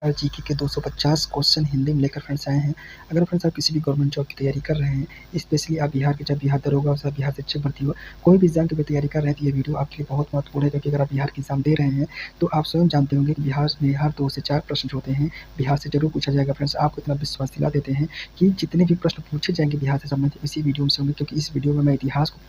GK के 250 question Hindi में लेकर फ्रेंड्स आए हैं। अगर फ्रेंड्स आप किसी भी गवर्नमेंट जॉब की तैयारी कर रहे हैं, स्पेशली आप बिहार के, जब बिहार दरोगा और बिहार शिक्षक भर्ती हो, कोई भी एग्जाम की तैयारी कर रहे हैं, तो ये वीडियो आपके लिए बहुत महत्वपूर्ण है। क्योंकि अगर आप बिहार की एग्जाम दे रहे हैं तो आप स्वयं जानते होंगे कि बिहार में हर 2 से 4 प्रश्न जो होते हैं बिहार से जरूर पूछा जाएगा। फ्रेंड्स आपको इतना विश्वास दिला देते हैं कि जितने भी प्रश्न पूछे जाएंगे बिहार से संबंधित इसी वीडियो में से होंगे। क्योंकि इस वीडियो में मैं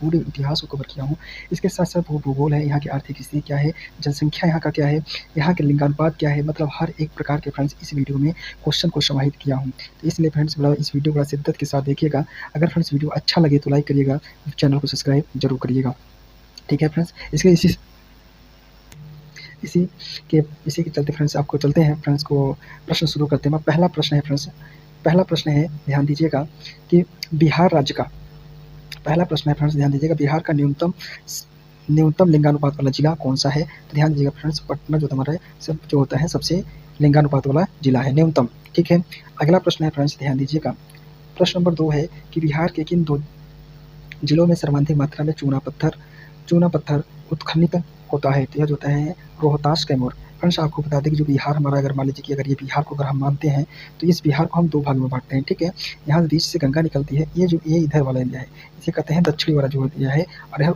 पूरे इतिहास को कवर किया हूँ। इसके साथ साथ भूगोल है, यहाँ की आर्थिक स्थिति क्या है, जनसंख्या यहाँ का क्या है, यहाँ के लिंगानुपात क्या है, मतलब हर एक प्रकार के फ्रेंड्स इस वीडियो में क्वेश्चन को समाहित किया हूँ। तो इसलिए फ्रेंड्स इस वीडियो को बड़ा शिद्दत के साथ देखिएगा। अगर फ्रेंड्स वीडियो अच्छा लगे तो लाइक करिएगा, चैनल को सब्सक्राइब जरूर करिएगा। ठीक है फ्रेंड्स, इसी के चलते फ्रेंड्स आपको चलते हैं फ्रेंड्स को प्रश्न शुरू करते हैं। पहला प्रश्न है फ्रेंड्स, पहला प्रश्न है, ध्यान दीजिएगा कि बिहार राज्य का पहला प्रश्न है फ्रेंड्स, ध्यान दीजिएगा, बिहार का न्यूनतम लिंगानुपात वाला जिला कौन सा है। तो ध्यान दीजिएगा फ्रेंड्स, पटना जो हमारा सब जो होता है सबसे लिंगानुपात वाला जिला है, न्यूनतम। ठीक है, अगला प्रश्न है फ्रेंड्स, ध्यान दीजिएगा, प्रश्न नंबर 2 है कि बिहार के किन 2 जिलों में सर्वाधिक मात्रा में चूना पत्थर उत्खनन होता है। तो यह जो होता है रोहतास, कैमूर। फ्रेंड्स आपको बता दें कि जो बिहार हमारा, अगर मान लीजिए कि अगर ये बिहार को अगर हम मानते हैं तो इस बिहार को हम 2 भाग में बांटते हैं। ठीक है, यहाँ बीच से गंगा निकलती है, ये इधर वाला एरिया है, इसे कहते हैं दक्षिणी वाला जो एरिया है, और यह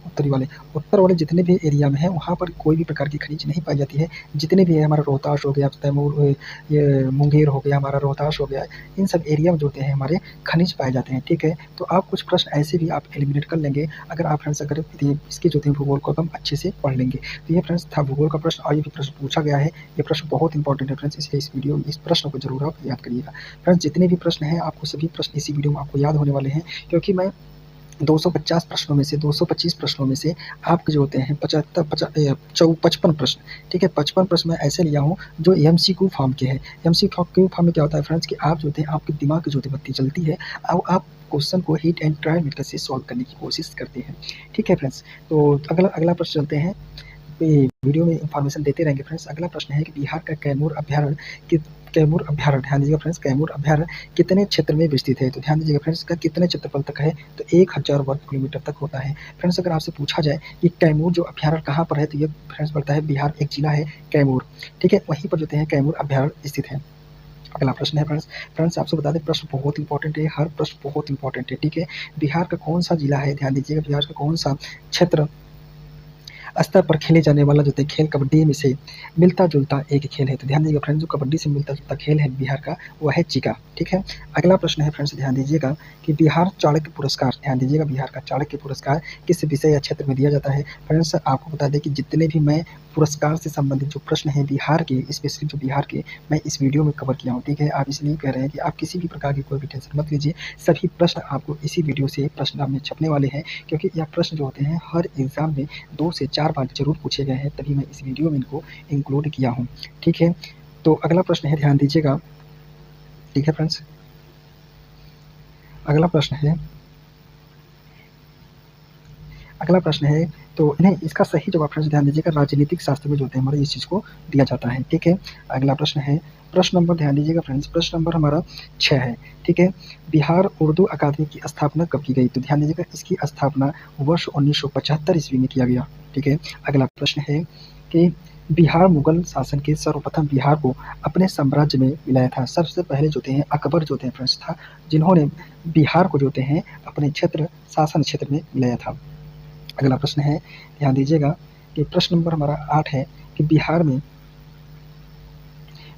उत्तर वाले जितने भी एरिया में है वहाँ पर कोई भी प्रकार की खनिज नहीं पाई जाती है। जितने भी है हमारा रोहतास हो गया, तैमूर, ये मुंगेर हो गया, हमारा रोहतास हो गया, इन सब एरिया में जो होते हैं हमारे खनिज पाए जाते हैं। ठीक है, तो आप कुछ प्रश्न ऐसे भी आप एलिमिनेट कर लेंगे अगर आप फ्रेंड्स अगर इसके जो भूगोल को हम अच्छे से पढ़ लेंगे। तो ये फ्रेंड्स था भूगोल का प्रश्न, और ये भी प्रश्न पूछा गया है। ये प्रश्न बहुत इंपॉर्टेंट है फ्रेंड्स, इसलिए इस प्रश्न को जरूर आप याद करिएगा। फ्रेंड्स जितने भी प्रश्न हैं आपको सभी प्रश्न इसी वीडियो में आपको याद होने वाले हैं। क्योंकि मैं 250 प्रश्नों में से 225 प्रश्नों में से आपके जो होते हैं 55 प्रश्न, ठीक है, 55 प्रश्न मैं ऐसे लिया हूँ जो एमसीक्यू फॉर्म के हैं। एमसीक्यू फॉर्म में क्या होता है फ्रेंड्स कि आप जो होते हैं आपके दिमाग की जो बत्ती चलती है, आप क्वेश्चन को हिट एंड ट्राई मेथड से सॉल्व करने की कोशिश करते हैं। ठीक है फ्रेंड्स, तो अगला प्रश्न चलते हैं, वीडियो में इंफॉर्मेशन देते रहेंगे फ्रेंड्स। अगला प्रश्न है कि बिहार का कैमूर अभ्यारण्य, ध्यान दीजिएगा फ्रेंड्स, कैमूर अभ्यारण्य कितने क्षेत्र में विस्तृत है। तो ध्यान दीजिएगा फ्रेंड्स, का कितने क्षेत्रफल तक है, तो 1000 वर्ग किलोमीटर तक होता है। फ्रेंड्स अगर आपसे पूछा जाए कि कैमूर जो अभ्यारण्य कहाँ पर है, तो ये फ्रेंड्स पड़ता है बिहार, एक जिला है कैमूर। ठीक है, वहीं पर जो है कैमूर अभ्यारण्य स्थित है। अगला प्रश्न है फ्रेंड्स आपसे बता दें, प्रश्न बहुत इंपॉर्टेंट है, हर प्रश्न बहुत इंपॉर्टेंट है। ठीक है, बिहार का कौन सा जिला है, ध्यान दीजिएगा, बिहार का कौन सा क्षेत्र स्तर पर खेले जाने वाला जो खेल कबड्डी में से मिलता जुलता एक खेल है। तो ध्यान दीजिएगा फ्रेंड्स, जो कबड्डी से मिलता जुलता खेल है बिहार का, वह है चिका। ठीक है, अगला प्रश्न है फ्रेंड्स, ध्यान दीजिएगा कि बिहार चाणक्य पुरस्कार, ध्यान दीजिएगा, बिहार का चाणक्य पुरस्कार किस विषय या क्षेत्र में दिया जाता है। फ्रेंड्स आपको बता दें कि जितने भी मैं पुरस्कार से संबंधित जो प्रश्न है बिहार के, स्पेशली जो बिहार के, मैं इस वीडियो में कवर किया हूँ। ठीक है, आप इसलिए कह रहे हैं कि आप किसी भी प्रकार की कोई भी टेंशन मत लीजिए, सभी प्रश्न आपको इसी वीडियो से प्रश्न में छपने वाले हैं। क्योंकि यह प्रश्न जो होते हैं हर एग्जाम में 2 से 4 बार जरूर पूछे गए हैं, तभी मैं इस वीडियो में इनको इंक्लूड किया हूँ। ठीक है, तो अगला प्रश्न है, ध्यान दीजिएगा। ठीक है फ्रेंड्स, अगला प्रश्न है, तो नहीं, इसका सही जवाब फ्रेंड्स ध्यान दीजिएगा, राजनीतिक शास्त्र में जो होते हैं हमारे इस चीज़ को दिया जाता है। ठीक है, अगला प्रश्न है, प्रश्न नंबर, ध्यान दीजिएगा फ्रेंड्स, प्रश्न नंबर हमारा 6 है। ठीक है, बिहार उर्दू अकादमी की स्थापना कब की गई। तो ध्यान दीजिएगा, इसकी स्थापना वर्ष 1975 ईस्वी में किया गया। ठीक है, अगला प्रश्न है कि बिहार मुगल शासन के सर्वप्रथम बिहार को अपने साम्राज्य में मिलाया था। सबसे पहले जो हैं अकबर जो हैं फ्रेंड्स था, जिन्होंने बिहार को जो हैं अपने शासन क्षेत्र में मिलाया था। अगला प्रश्न है, ध्यान दीजिएगा कि प्रश्न नंबर हमारा 8 है कि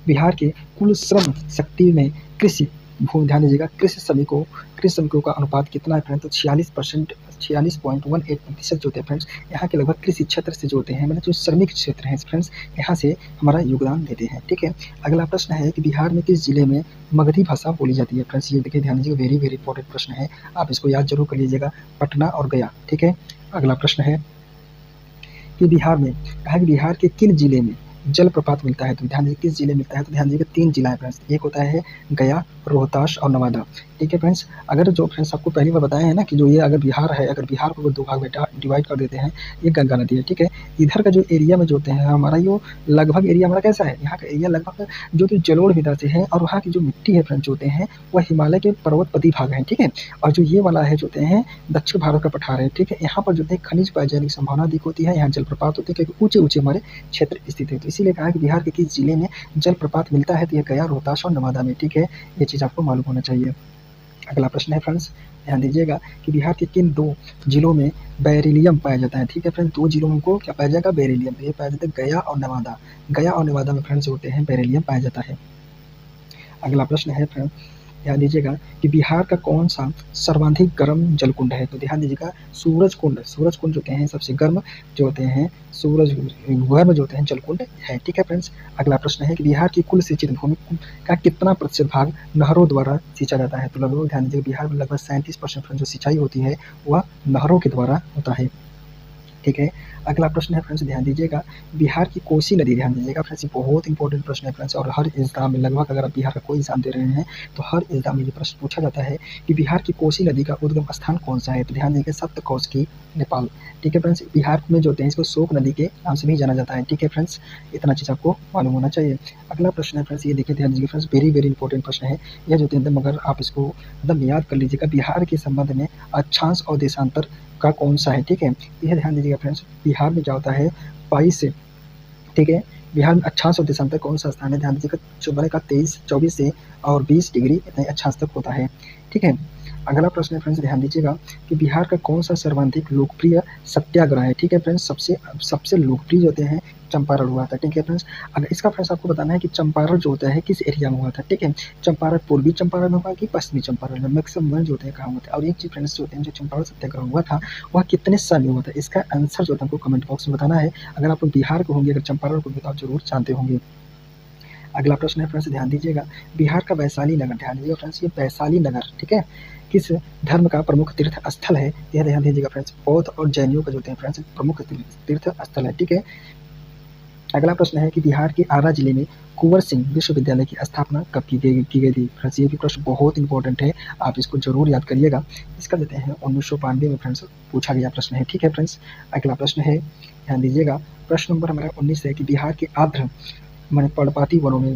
बिहार के कुल श्रम शक्ति में कृषि भूमि, ध्यान दीजिएगा, कृषि श्रमिकों का अनुपात कितना है फ्रेंड्स। तो 46.18% जो होते हैं फ्रेंड्स, यहाँ के लगभग कृषि क्षेत्र से जो होते हैं, मतलब जो श्रमिक क्षेत्र हैं फ्रेंड्स, यहाँ से हमारा योगदान देते हैं। ठीक है, अगला प्रश्न है कि बिहार में किस जिले में मगधी भाषा बोली जाती है। फ्रेंड्स ये देखिए, ध्यान दीजिएगा, वेरी वेरी इंपॉर्टेंट प्रश्न है, आप इसको याद जरूर कर लीजिएगा, पटना और गया। ठीक है, अगला प्रश्न है कि बिहार के किन जिले में जलप्रपात मिलता है। तो ध्यान दीजिए, किस जिले मिलता है, तो ध्यान दीजिए 3 जिला है फ्रेंड्स, एक होता है गया, रोहतास और नवादा। ठीक है फ्रेंड्स। अगर जो फ्रेंड्स आपको पहली बार बताया है ना कि जो ये अगर बिहार है, अगर बिहार को दो भाग में डिवाइड कर देते हैं, ये गंगा नदी है, ठीक है। इधर का जो एरिया में जो होते हैं हमारा, ये लगभग एरिया हमारा कैसा है, यहाँ का एरिया लगभग जो कि जलोढ़ मृदा से है, और वहाँ की जो मिट्टी है फ्रेंड्स जो होते हैं वह हिमालय के पर्वतपदी भाग हैं, ठीक है। और जो ये वाला है जो होते हैं दक्षिण भारत का पठार है, ठीक है। यहाँ पर जो है खनिज पाए जाने की संभावना अधिक होती है, यहाँ जलप्रपात होते हैं क्योंकि ऊंचे ऊंचे हमारे क्षेत्र स्थित है। तो इसीलिए कहा कि बिहार के किस जिले में जलप्रपात मिलता है, तो यह गया, रोहतास और नवादा में, ठीक है। ये चीज़ आपको मालूम होना चाहिए। अगला प्रश्न है फ्रेंड्स, ध्यान दीजिएगा कि बिहार के किन दो जिलों में बेरिलियम पाया जाता है, ठीक है फ्रेंड्स। दो जिलों में को क्या पाया जाएगा, बेरिलियम। तो ये पाया जाता है गया और नवादा। गया और नवादा में फ्रेंड्स होते हैं बेरिलियम पाया जाता है। अगला प्रश्न है फ्रेंड, ध्यान दीजिएगा कि बिहार का कौन सा सर्वाधिक गर्म जलकुंड है। तो ध्यान दीजिएगा सूरज कुंड। सूरज कुंड जो होते हैं सबसे गर्म जो होते हैं, सूरज गर्म जो होते हैं जलकुंड है, ठीक है फ्रेंड्स। अगला प्रश्न है कि बिहार की कुल सिंचित भूमि का कितना प्रतिशत भाग नहरों द्वारा सींचा जाता है। तो लगभग ध्यान दीजिएगा बिहार में लगभग 37% जो सिंचाई होती है वह नहरों के द्वारा होता है, ठीक है। अगला प्रश्न है फ्रेंड्स, ध्यान दीजिएगा बिहार की कोसी नदी, ध्यान दीजिएगा फ्रेंड्स, ये बहुत इंपॉर्टेंट प्रश्न है फ्रेंड्स। और हर एग्जाम में लगभग अगर आप बिहार का कोई एग्जाम दे रहे हैं तो हर एग्जाम में ये प्रश्न पूछा जाता है कि बिहार की कोसी नदी का उद्गम स्थान कौन सा है। तो ध्यान दीजिएगा सप्तकोशी नेपाल, ठीक है फ्रेंड्स। बिहार में जो होते हैं इसको शोक नदी के नाम से भी जाना जाता है, ठीक है फ्रेंड्स। इतना चीज़ आपको मालूम होना चाहिए। अगला प्रश्न है फ्रेंड्स, ये देखिए ध्यान दीजिए फ्रेंड्स, वेरी वेरी इंपॉर्टेंट प्रश्न है यह जो होते हैं, मगर आप इसको एकदम याद कर लीजिएगा। बिहार के संबंध में अक्षांश और देशांतर का कौन सा है, ठीक है। यह ध्यान दीजिएगा फ्रेंड्स, बिहार में क्या होता है 22 से, ठीक है। बिहार में अक्षांश और देशांतर कौन सा स्थान है, ध्यान दीजिएगा जो बनेगा 23, 24 से और 20 डिग्री इतने अक्षांश तक होता है, ठीक है। अगला प्रश्न है फ्रेंड्स, ध्यान दीजिएगा कि बिहार का कौन सा सर्वाधिक लोकप्रिय सत्याग्रह है, ठीक है फ्रेंड्स। सबसे लोकप्रिय होते हैं चंपारण हुआ था, ठीक है फ्रेंड्स। अगर इसका फ्रेंड्स आपको बताना है कि चंपारण जो होता है किस एरिया में हुआ था, ठीक है। चंपारण पूर्वी चंपारण में हुआ कि पश्चिमी चंपारण में, मैक्सिमम वन जो होते हैं कहाँ हुआ था। और एक चीज फ्रेंड्स जो होते हैं, जो चंपारण सत्याग्रह हुआ था वह कितने साल में हुआ था, इसका आंसर जो है हमको कमेंट बॉक्स में बताना है। अगर आप बिहार को होंगे, अगर चंपारण को होंगे तो आप जरूर जानते होंगे। अगला प्रश्न है फ्रेंड्स, ध्यान दीजिएगा बिहार का वैशाली नगर, ध्यान दीजिएगा फ्रेंड्स, ये वैशाली नगर, ठीक है, किस धर्म का प्रमुख तीर्थ स्थल है। यह ध्यान दीजिएगा फ्रेंड्स, बौद्ध और जैनियों का जो होते हैं फ्रेंड्स प्रमुख तीर्थ स्थल है, ठीक है। अगला प्रश्न है कि बिहार के आरा जिले में कुंवर सिंह विश्वविद्यालय की स्थापना कब की गई थी फ्रेंड्स। ये भी प्रश्न बहुत इंपॉर्टेंट है, आप इसको जरूर याद करिएगा। इसका देते हैं 1992 में फ्रेंड्स पूछा गया प्रश्न है, ठीक है फ्रेंड्स। अगला प्रश्न है, ध्यान दीजिएगा, प्रश्न नंबर हमारा 19 है कि बिहार के आर्द्र मैंने पर्णपाती वनों में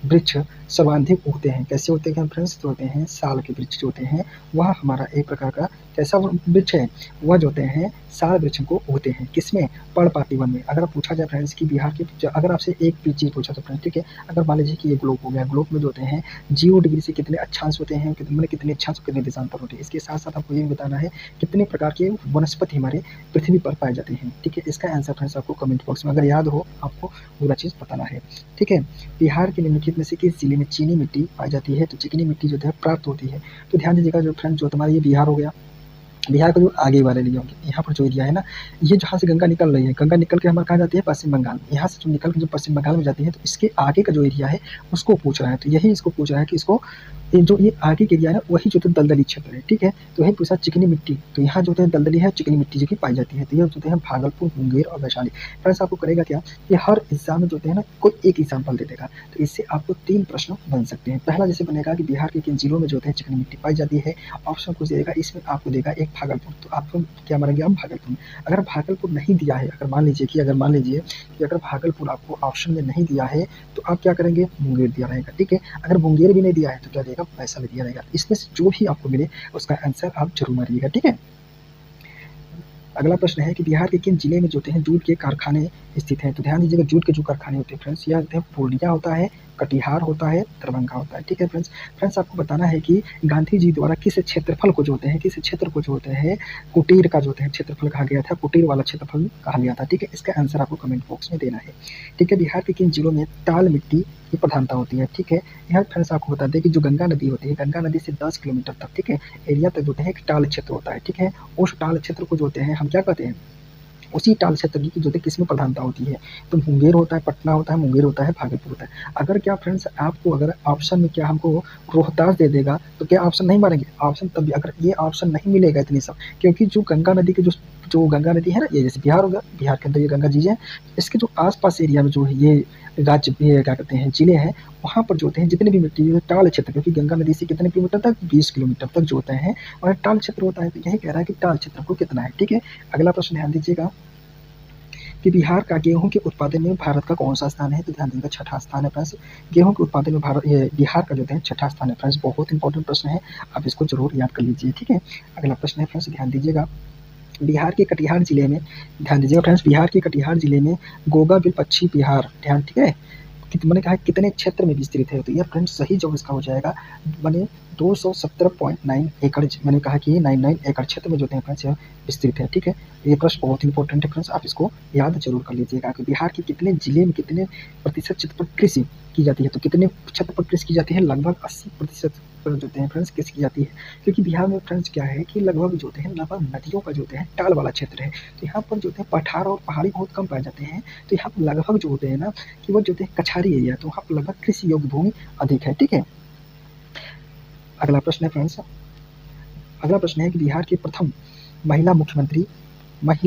वृक्ष सर्वाधिक उगते हैं। कैसे होते हैं फ्रेंड्स, तो होते हैं साल के वृक्ष जो होते हैं वह हमारा एक प्रकार का कैसा वृक्ष है, वह जो होते हैं साल वृक्ष को उगते हैं किसमें, पर्णपाती वन में। अगर पूछा जाए फ्रेंड्स कि बिहार के, अगर आपसे एक भी चीज़ पूछा तो फ्रेंड्स, ठीक है, अगर मान लीजिए कि ये ग्लोब हो गया, ग्लोब में जो होते हैं 0 डिग्री से कितने अक्षांश होते हैं, मतलब कितने अक्षांश कितने देशांतर होते हैं। इसके साथ साथ आपको ये भी बताना है कितने प्रकार के वनस्पति हमारे पृथ्वी पर पाए जाते हैं, ठीक है। इसका आंसर फ्रेंड्स आपको कमेंट बॉक्स में अगर याद हो आपको पूरा चीज़ बताना है, ठीक है। बिहार के निम्नलिखित में से किस जिले में चीनी मिट्टी पाई जाती है, तो चिकनी मिट्टी जो है प्राप्त होती है। तो ध्यान दीजिएगा जो फ्रेंड्स, जो तुम्हारा ये बिहार हो गया, बिहार का जो आगे वाले एरिया होंगे, यहाँ पर जो एरिया है ना, ये जहाँ से गंगा निकल रही है, गंगा निकल के हमारे कहाँ जाती है, पश्चिम बंगाल। यहाँ से जो निकल के जो पश्चिम बंगाल में जाती है, तो इसके आगे का जो एरिया है उसको पूछ रहा है। तो यही इसको पूछ रहा है कि इसको जो ये आगे के एरिया है ना वही जो है दलदली क्षेत्र है, ठीक है। तो यही पूछा चिकनी मिट्टी, तो यहाँ जो है दलदली है, चिकनी मिट्टी जो कि पाई जाती है। तो ये जो है भागलपुर, मुंगेर और वैशाली। फ्रेंड्स आपको करेगा क्या, ये हर एग्जाम में जो है ना कोई एक एग्जाम्पल दे देगा, तो इससे आपको 3 प्रश्न बन सकते हैं। पहला जैसे बनेगा कि बिहार के किन जिलों में जो है चिकनी मिट्टी पाई जाती है, ऑप्शन कुछ देगा, इसमें आपको देगा एक भागलपुर, तो आपको क्या मानेंगे हम भागलपुर। अगर भागलपुर नहीं दिया है, अगर मान लीजिए कि अगर भागलपुर आपको ऑप्शन में नहीं दिया है तो आप क्या करेंगे, मुंगेर दिया रहेगा, ठीक है। अगर मुंगेर भी नहीं दिया है तो क्या देगा, वैशाली दिया रहेगा। इसमें से जो भी आपको मिले उसका आंसर आप जरूर मारिएगा, ठीक है। अगला प्रश्न है कि बिहार के किन जिले में जो होते हैं जूट के कारखाने स्थित हैं। तो ध्यान दीजिएगा जूट के जो कारखाने होते हैं फ्रेंड्स, यह होते हैं पूर्णिया होता है, कटिहार होता है, दरभंगा होता है, ठीक है फ्रेंड्स। फ्रेंड्स आपको बताना है कि गांधी जी द्वारा किस क्षेत्रफल को जो होते हैं, किस क्षेत्र को जो होते हैं कुटीर का जो होते हैं क्षेत्रफल कहा गया था, कुटीर वाला क्षेत्रफल कहा गया था, ठीक है। इसका आंसर आपको कमेंट बॉक्स में देना है, ठीक है। बिहार के किन जिलों में टाल मिट्टी की प्रधानता होती है, ठीक है। यहाँ फ्रेंड्स आपको बता दें कि जो गंगा नदी होती है, गंगा नदी से 10 किलोमीटर तक, ठीक है, एरिया तक जो है एक टाल क्षेत्र होता है, ठीक है। उस टाल क्षेत्र को जो होते हैं हम क्या कहते हैं, उसी टाल क्षेत्र की जो है किसमें प्रधानता होती है, तो मुंगेर होता है, पटना होता है, मुंगेर होता है, भागलपुर होता है। अगर क्या फ्रेंड्स आपको अगर ऑप्शन में क्या हमको रोहतास दे देगा तो क्या ऑप्शन नहीं मारेंगे, ऑप्शन तब भी, अगर ये ऑप्शन नहीं मिलेगा इतनी सब, क्योंकि जो गंगा नदी के जो गंगा नदी है ना, ये जैसे बिहार होगा, बिहार के अंदर ये गंगा जी है, इसके जो आसपास एरिया में जो है ये राज्य ये क्या कहते हैं जिले हैं, वहाँ पर जो होते हैं जितने भी मिट्टी टाल क्षेत्र, क्योंकि गंगा नदी से कितने किलोमीटर तक, 20 किलोमीटर तक जो होता है और टाल क्षेत्र होता है, तो यही कह रहा है कि टाल क्षेत्र को कितना है। ठीक है, अगला प्रश्न ध्यान दीजिएगा कि बिहार का गेहूं के उत्पादन में भारत का कौन सा स्थान है, तो ध्यान दीजिएगा छठा स्थान है फ्रेंड्स। गेहूं के उत्पादन में भारत ये बिहार का जो है छठा स्थान है फ्रेंड्स। बहुत इंपॉर्टेंट प्रश्न है, आप इसको जरूर याद कर लीजिए। ठीक है, अगला प्रश्न है फ्रेंड्स, ध्यान दीजिएगा बिहार के कटिहार जिले में, ध्यान दीजिएगा फ्रेंड्स, बिहार के कटिहार जिले में गोगा बिल पक्षी विहार, ध्यान, ठीक है, मैंने कहा कितने क्षेत्र में विस्तृत है, तो यह फ्रेंड्स सही जवाब इसका हो जाएगा मैंने 217.9 एकड़, मैंने कहा कि 99 एकड़ क्षेत्र में जो है फ्रेंड्स यह विस्तृत है। ठीक है, ये प्रश्न बहुत इंपॉर्टेंट है फ्रेंड्स, आप इसको याद जरूर कर लीजिएगा कि बिहार के कितने जिले में कितने प्रतिशत क्षेत्र पर कृषि की जाती है, तो कितने क्षेत्र पर कृषि की जाती है, लगभग 80% पर जो है फ्रेंड्स कृषि की जाती है, क्योंकि बिहार में फ्रेंड्स क्या है कि लगभग जो है लगभग नदियों का जो है टाल वाला क्षेत्र है, तो यहाँ पर जो है पठार और पहाड़ी बहुत कम पाए जाते हैं, तो यहाँ पर लगभग जो होते हैं ना कि वो जो है कछारी एरिया, तो वहाँ पर लगभग कृषि योग्य भूमि अधिक है। ठीक है, अगला प्रश्न है फ्रेंड्स, अगला प्रश्न है कि बिहार की प्रथम महिला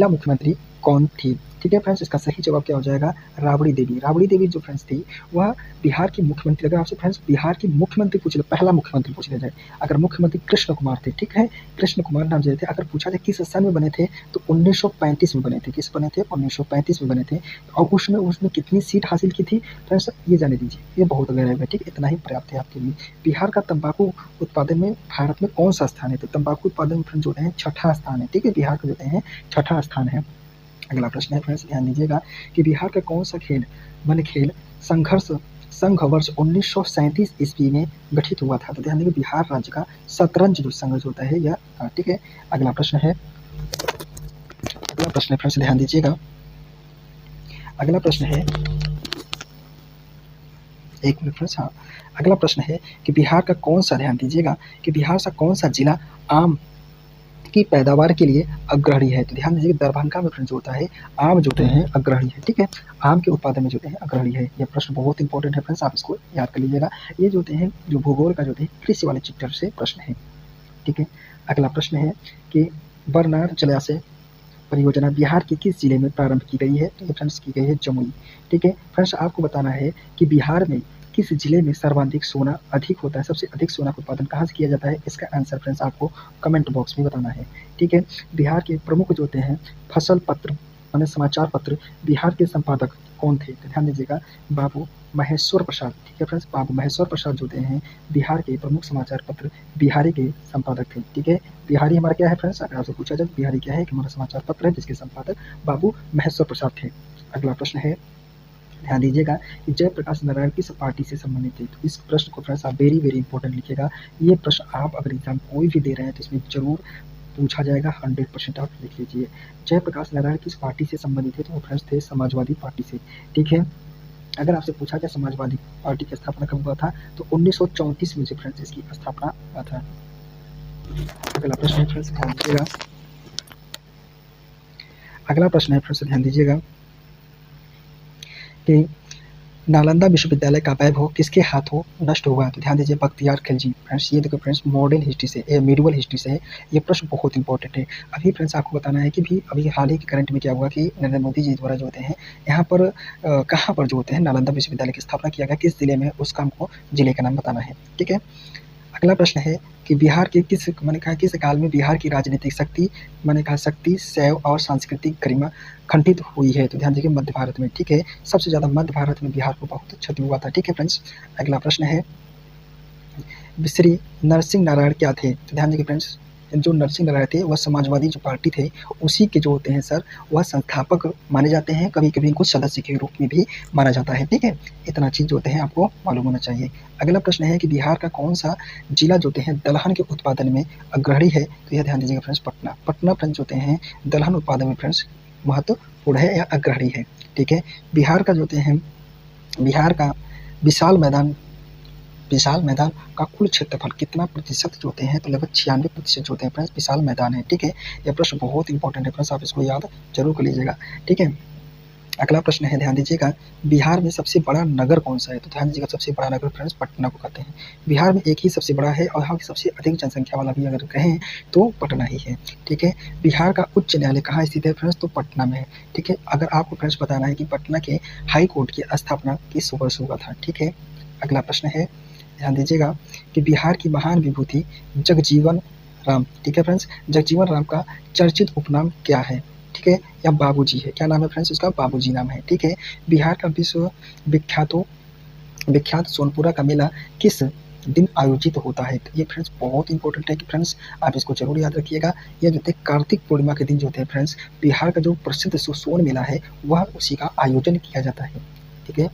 मुख्यमंत्री कौन थी। ठीक है फ्रेंड्स, इसका सही जवाब क्या हो जाएगा, राबड़ी देवी। राबड़ी देवी जो फ्रेंड्स थी वह बिहार की मुख्यमंत्री, अगर आपसे फ्रेंड्स बिहार की मुख्यमंत्री पूछ ले, पहला मुख्यमंत्री पूछ लिया जाए, अगर मुख्यमंत्री कृष्ण कुमार थे, ठीक है, कृष्ण कुमार नाम जो थे, अगर पूछा जाए किस सन में बने थे, तो 1935 में बने थे। किस बने थे, 1935 में बने थे, और उसमें कितनी सीट हासिल की थी फ्रेंड्स, ये जाने दीजिए, ये बहुत गहरा है। ठीक, इतना ही पर्याप्त है आपके लिए। बिहार का तंबाकू उत्पादन में भारत में कौन सा स्थान है, तो तंबाकू उत्पादन में जो है छठा स्थान है। ठीक है, बिहार का जो है छठा स्थान है। अगला प्रश्न है फ्रेंड्स, ध्यान दीजिएगा कि बिहार का कौन सा खेल वन खेल संघर्ष संघ वर्ष 1937 ईस्वी में गठित हुआ था, तो ध्यान दीजिए बिहार राज्य का शतरंज जो संघ होता है यह। ठीक है, अगला प्रश्न है फ्रेंड्स, ध्यान दीजिएगा, अगला प्रश्न है, एक मिनट फ्रेंड्स, हाँ, अगला प्रश्न है कि बिहार का कौन सा, ध्यान दीजिएगा कि बिहार का कौन सा जिला आम की पैदावार के लिए अग्रणी है, तो ध्यान दीजिए दरभंगा में फ्रेंड्स होता है आम जो है अग्रणी है। ठीक है, आम के उत्पादन में जो है अग्रणी है। यह प्रश्न बहुत इंपॉर्टेंट है फ्रेंड्स, आप इसको याद कर लीजिएगा। ये जो है जो भूगोल का जो है कृषि वाले चैप्टर से प्रश्न है। ठीक है, अगला प्रश्न है कि बरनार जलाशय परियोजना बिहार के किस जिले में प्रारंभ की गई है, तो ये फ्रेंड्स की गई है जमुई। ठीक है फ्रेंड्स, आपको बताना है कि बिहार में किस जिले में सर्वाधिक सोना अधिक होता है, सबसे अधिक सोना का उत्पादन कहाँ से किया जाता है, इसका आंसर फ्रेंड्स आपको कमेंट बॉक्स में बताना है। ठीक है, बिहार के प्रमुख जो होते हैं फसल पत्र माने समाचार पत्र बिहार के संपादक कौन थे, तो ध्यान दीजिएगा बाबू महेश्वर प्रसाद। ठीक है फ्रेंड्स, बाबू महेश्वर प्रसाद जो हैं बिहार के प्रमुख समाचार पत्र बिहारी के संपादक थे। ठीक है, बिहारी हमारा क्या है फ्रेंड्स, अगर आपसे पूछा जाए बिहारी क्या है कि हमारा समाचार पत्र है जिसके संपादक बाबू महेश्वर प्रसाद थे। अगला प्रश्न है, ध्यान दीजिएगा कि जयप्रकाश नारायण किस पार्टी से संबंधित थे, तो इस प्रश्न को फ्रेंड्स आप वेरी वेरी इंपॉर्टेंट लिखिएगा। ये प्रश्न आप अगर एग्जाम कोई भी दे रहे हैं तो इसमें जरूर पूछा जाएगा, 100% आप लिख लीजिए। जयप्रकाश नारायण किस पार्टी से संबंधित थे, तो वो फ्रेंड्स थे समाजवादी पार्टी से। ठीक है, अगर आपसे पूछा जाए समाजवादी पार्टी की स्थापना कब हुआ था, तो 1934 में फ्रेंड्स इसकी स्थापना हुआ था। अगला प्रश्न है फ्रेंड्स, ध्यान दीजिएगा, अगला प्रश्न है फ्रेंड्स, ध्यान दीजिएगा कि नालंदा विश्वविद्यालय का वैभव किसके हाथों नष्ट हुआ, तो ध्यान दीजिए बख्तियार खिलजी। फ्रेंड्स ये देखो फ्रेंड्स मॉडर्न हिस्ट्री से मिडिवल हिस्ट्री से है, ये प्रश्न बहुत इंपॉर्टेंट है। अभी फ्रेंड्स आपको बताना है कि भी अभी हाल ही के करंट में क्या हुआ कि नरेंद्र मोदी जी द्वारा जो होते हैं यहाँ पर कहाँ पर जो होते हैं नालंदा विश्वविद्यालय की स्थापना किया गया, किस जिले में, उसका हमको जिले का नाम बताना है। ठीक है, अगला प्रश्न है कि बिहार के किस काल में बिहार की राजनीतिक शक्ति शैव और सांस्कृतिक गरिमा खंडित हुई है, तो ध्यान दीजिए मध्य भारत में। ठीक है, सबसे ज़्यादा मध्य भारत में बिहार को बहुत क्षति हुआ था। ठीक है फ्रेंड्स, अगला प्रश्न है श्री नरसिंह नारायण क्या थे, तो ध्यान दीजिए फ्रेंड्स जो नरसिंह नारायण थे वह समाजवादी जो पार्टी थे उसी के जो होते हैं सर वह संस्थापक माने जाते हैं, कभी कभी इनको सदस्य के रूप में भी माना जाता है। ठीक है, इतना चीज़ जो होते हैं आपको मालूम होना चाहिए। अगला प्रश्न है कि बिहार का कौन सा जिला जो होते हैं दलहन के उत्पादन में अग्रणी है, तो यह ध्यान दीजिएगा फ्रेंड्स पटना। पटना फ्रेंड्स होते हैं दलहन उत्पादन में फ्रेंड्स महत्वपूर्ण है या अग्रणी है। ठीक है, बिहार का जो होते हैं बिहार का विशाल मैदान का कुल क्षेत्रफल कितना प्रतिशत जो होते हैं, तो लगभग 96% जो होते हैं फ्रेंड्स विशाल मैदान है। ठीक है, यह प्रश्न बहुत इंपॉर्टेंट है फ्रेंड्स, आप इसको याद जरूर कर लीजिएगा। ठीक है, अगला प्रश्न है, ध्यान दीजिएगा, बिहार में सबसे बड़ा नगर कौन सा है? तो ध्यान दीजिएगा, सबसे बड़ा नगर फ्रेंड्स पटना को कहते हैं। बिहार में एक ही सबसे बड़ा है और यहाँ की सबसे अधिक जनसंख्या वाला भी अगर कहें तो पटना ही है। ठीक है, बिहार का उच्च न्यायालय कहाँ स्थित है फ्रेंड्स? तो पटना में है। ठीक है, अगर आपको फ्रेंड्स बताना है कि पटना के हाई कोर्ट की स्थापना किस वर्ष हुआ था। ठीक है, अगला प्रश्न है, ध्यान दीजिएगा कि बिहार की महान विभूति जगजीवन राम, ठीक है फ्रेंड्स, जगजीवन राम का चर्चित उपनाम क्या है? ठीक है, या बाबूजी है। क्या नाम है फ्रेंड्स? उसका बाबूजी नाम है। ठीक है, बिहार का विश्व विख्यात सोनपुरा का मेला किस दिन आयोजित होता है? तो ये फ्रेंड्स बहुत इंपॉर्टेंट है कि फ्रेंड्स आप इसको जरूर याद रखिएगा। ये जो है कार्तिक पूर्णिमा के दिन जो होते हैं फ्रेंड्स, बिहार का जो प्रसिद्ध सोन मेला है वह उसी का आयोजन किया जाता है। ठीक है,